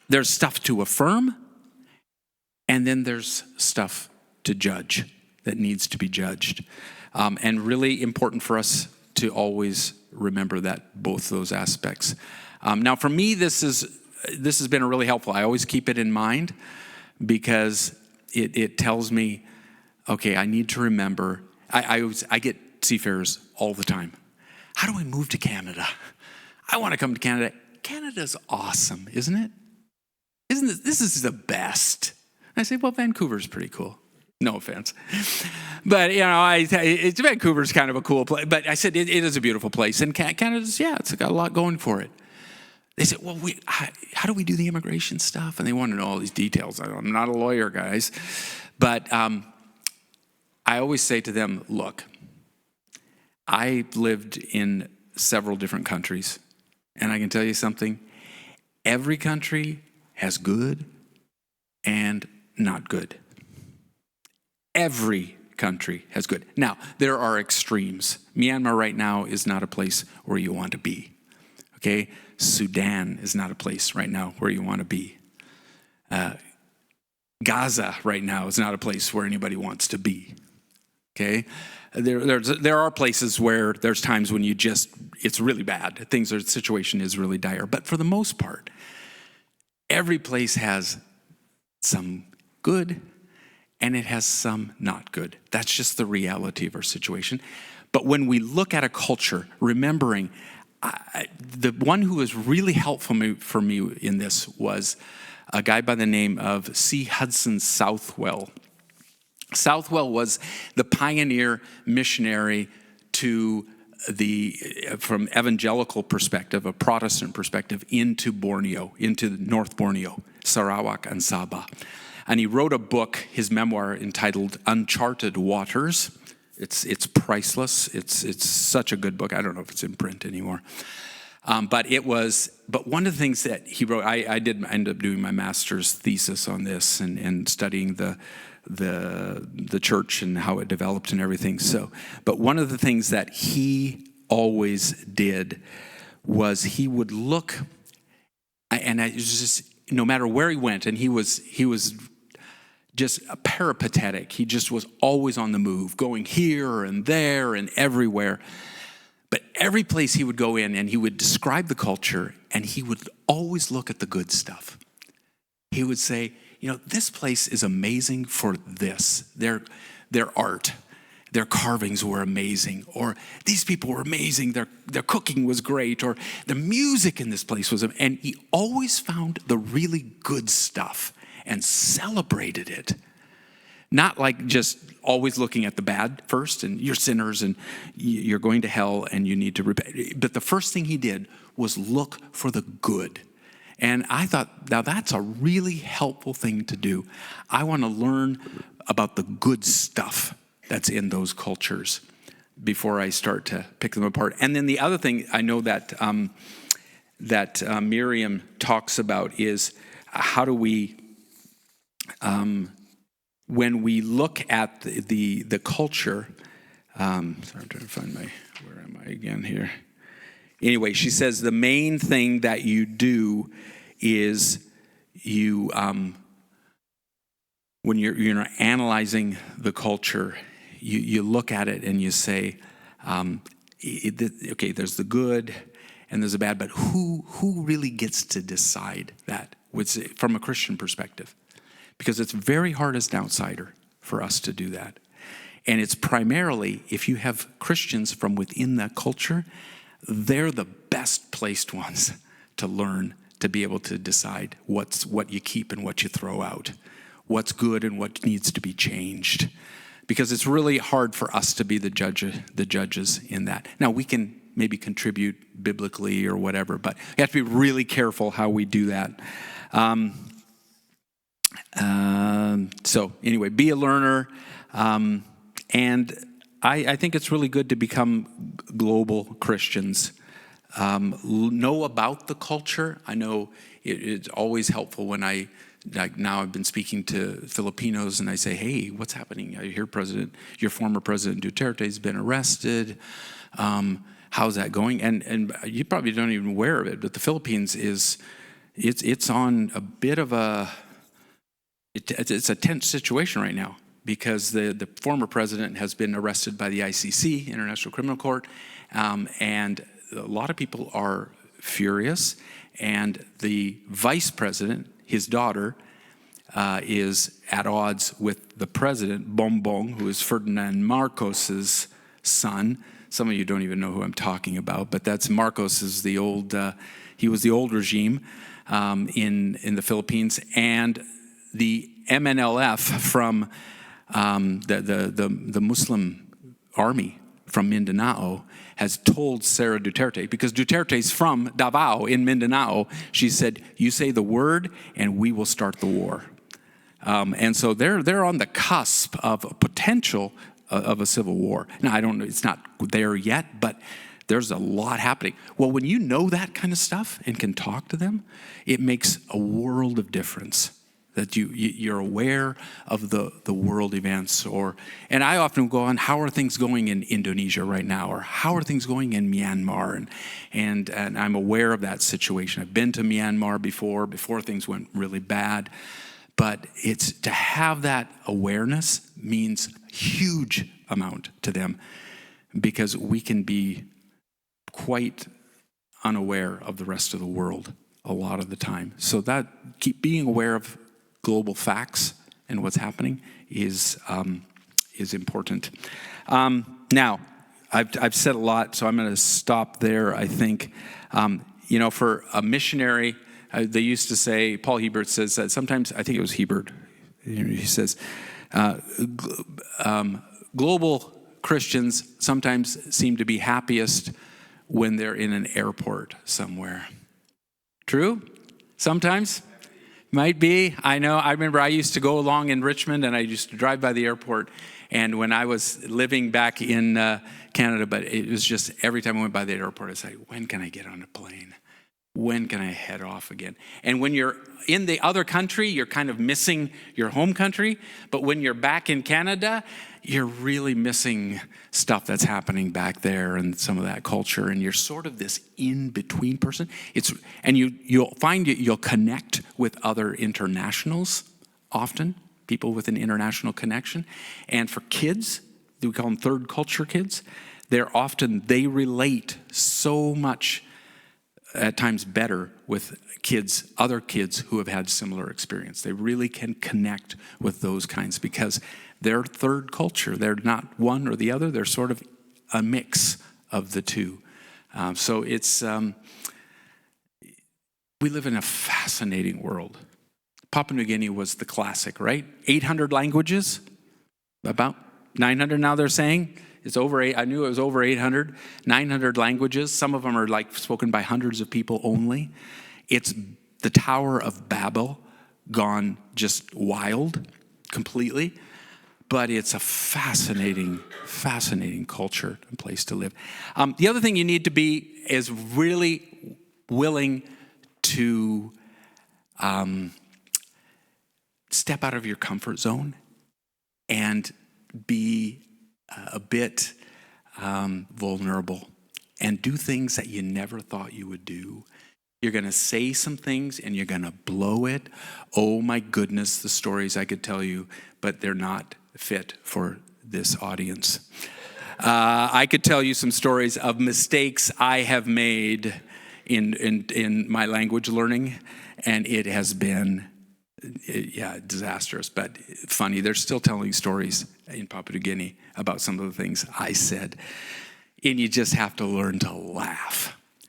Speaker 2: There's stuff to affirm, and then there's stuff to judge that needs to be judged. And really important for us to always remember that, both those aspects. Now for me, this has been really helpful. I always keep it in mind because it tells me, okay, I need to remember. I get seafarers all the time. How do I move to Canada? I want to come to Canada. Canada's awesome, isn't it? This is the best. I say, well, Vancouver's pretty cool. No offense. But, Vancouver's kind of a cool place. But I said, it is a beautiful place. And Canada's, it's got a lot going for it. They said, well, how do we do the immigration stuff? And they want to know all these details. I'm not a lawyer, guys. But I always say to them, look, I lived in several different countries. And I can tell you something. Every country has good and not good. Every country has good. Now, there are extremes. Myanmar right now is not a place where you want to be. Okay? Sudan is not a place right now where you want to be. Gaza right now is not a place where anybody wants to be. Okay? There are places where there's times when it's really bad. The situation is really dire. But for the most part, every place has some good and it has some not good. That's just the reality of our situation. But when we look at a culture, remembering, the one who was really helpful for me in this was a guy by the name of C. Hudson Southwell. Southwell was the pioneer missionary from evangelical perspective, a Protestant perspective, into Borneo, into North Borneo, Sarawak and Sabah. And he wrote a book, his memoir, entitled Uncharted Waters. It's priceless. It's such a good book. I don't know if it's in print anymore. But one of the things that he wrote, I did end up doing my master's thesis on this and studying the church and how it developed and everything. But one of the things that he always did was he would look, and it was just, no matter where he went, and he was just peripatetic. He just was always on the move, going here and there and everywhere. But every place he would go in and he would describe the culture, and he would always look at the good stuff. He would say, this place is amazing for this. Their art, their carvings were amazing, or these people were amazing, their cooking was great, or the music in this place was, and he always found the really good stuff and celebrated it. Not like just always looking at the bad first, and you're sinners and you're going to hell and you need to repent. But the first thing he did was look for the good. And I thought, now that's a really helpful thing to do. I want to learn about the good stuff that's in those cultures before I start to pick them apart. And then the other thing, I know that Miriam talks about is how do we, when we look at the culture, sorry, I'm trying to find where am I again here? Anyway, she says the main thing that you do is you, when you're analyzing the culture, you look at it and you say, okay, there's the good and there's the bad, but who really gets to decide that from a Christian perspective? Because it's very hard as an outsider for us to do that. And it's primarily, if you have Christians from within that culture, they're the best placed ones to learn, to be able to decide what you keep and what you throw out, what's good and what needs to be changed. Because it's really hard for us to be the judges in that. Now, we can maybe contribute biblically or whatever, but you have to be really careful how we do that. So anyway, be a learner. And I think it's really good to become global Christians. Know about the culture. I know it's always helpful when now I've been speaking to Filipinos and I say, hey, what's happening? I hear your former President Duterte has been arrested. How's that going? And you probably don't even aware of it, but the Philippines it's on a bit of it's a tense situation right now because the former president has been arrested by the ICC, International Criminal Court, and a lot of people are furious. And the vice president, his daughter, is at odds with the president, Bongbong, who is Ferdinand Marcos's son. Some of you don't even know who I'm talking about, but that's Marcos is he was the old regime in the Philippines, and the MNLF from the Muslim army from Mindanao has told Sara Duterte, because Duterte's from Davao in Mindanao, she said, you say the word and we will start the war. And so they're on the cusp of a potential of a civil war. Now, I don't know, it's not there yet, but there's a lot happening. Well, when you know that kind of stuff and can talk to them, it makes a world of difference. That you're aware of the world events, and I often go on, how are things going in Indonesia right now, or how are things going in Myanmar, and I'm aware of that situation. I've been to Myanmar before things went really bad, but it's to have that awareness means huge amount to them, because we can be quite unaware of the rest of the world a lot of the time. So that keep being aware of global facts and what's happening is important. Now, I've said a lot, so I'm going to stop there. I think, for a missionary, they used to say, Paul Hebert says that sometimes, I think it was Hebert, he says, global Christians sometimes seem to be happiest when they're in an airport somewhere. True? Sometimes? Might be. I know. I remember I used to go along in Richmond and I used to drive by the airport. And when I was living back in Canada, but it was just every time I went by the airport, I was like, when can I get on a plane? When can I head off again? And when you're in the other country, you're kind of missing your home country. But when you're back in Canada, you're really missing stuff that's happening back there and some of that culture. And you're sort of this in-between person. You'll find you'll connect with other internationals often, people with an international connection. And for kids, we call them third culture kids, they relate so much at times better with other kids who have had similar experience. They really can connect with those kinds because they're third culture. They're not one or the other. They're sort of a mix of the two. So it's, we live in a fascinating world. Papua New Guinea was the classic, right? 800 languages, about 900 now they're saying. It's over I knew it was over 800, 900 languages. Some of them are like spoken by hundreds of people only. It's the Tower of Babel gone just wild completely. But it's a fascinating culture and place to live. The other thing you need to be is really willing to step out of your comfort zone and be a bit vulnerable and do things that you never thought you would do. You're going to say some things and you're going to blow it. Oh my goodness, the stories I could tell you, but they're not fit for this audience. I could tell you some stories of mistakes I have made in my language learning, and it has been, disastrous, but funny. They're still telling stories in Papua New Guinea about some of the things I said, and you just have to learn to laugh.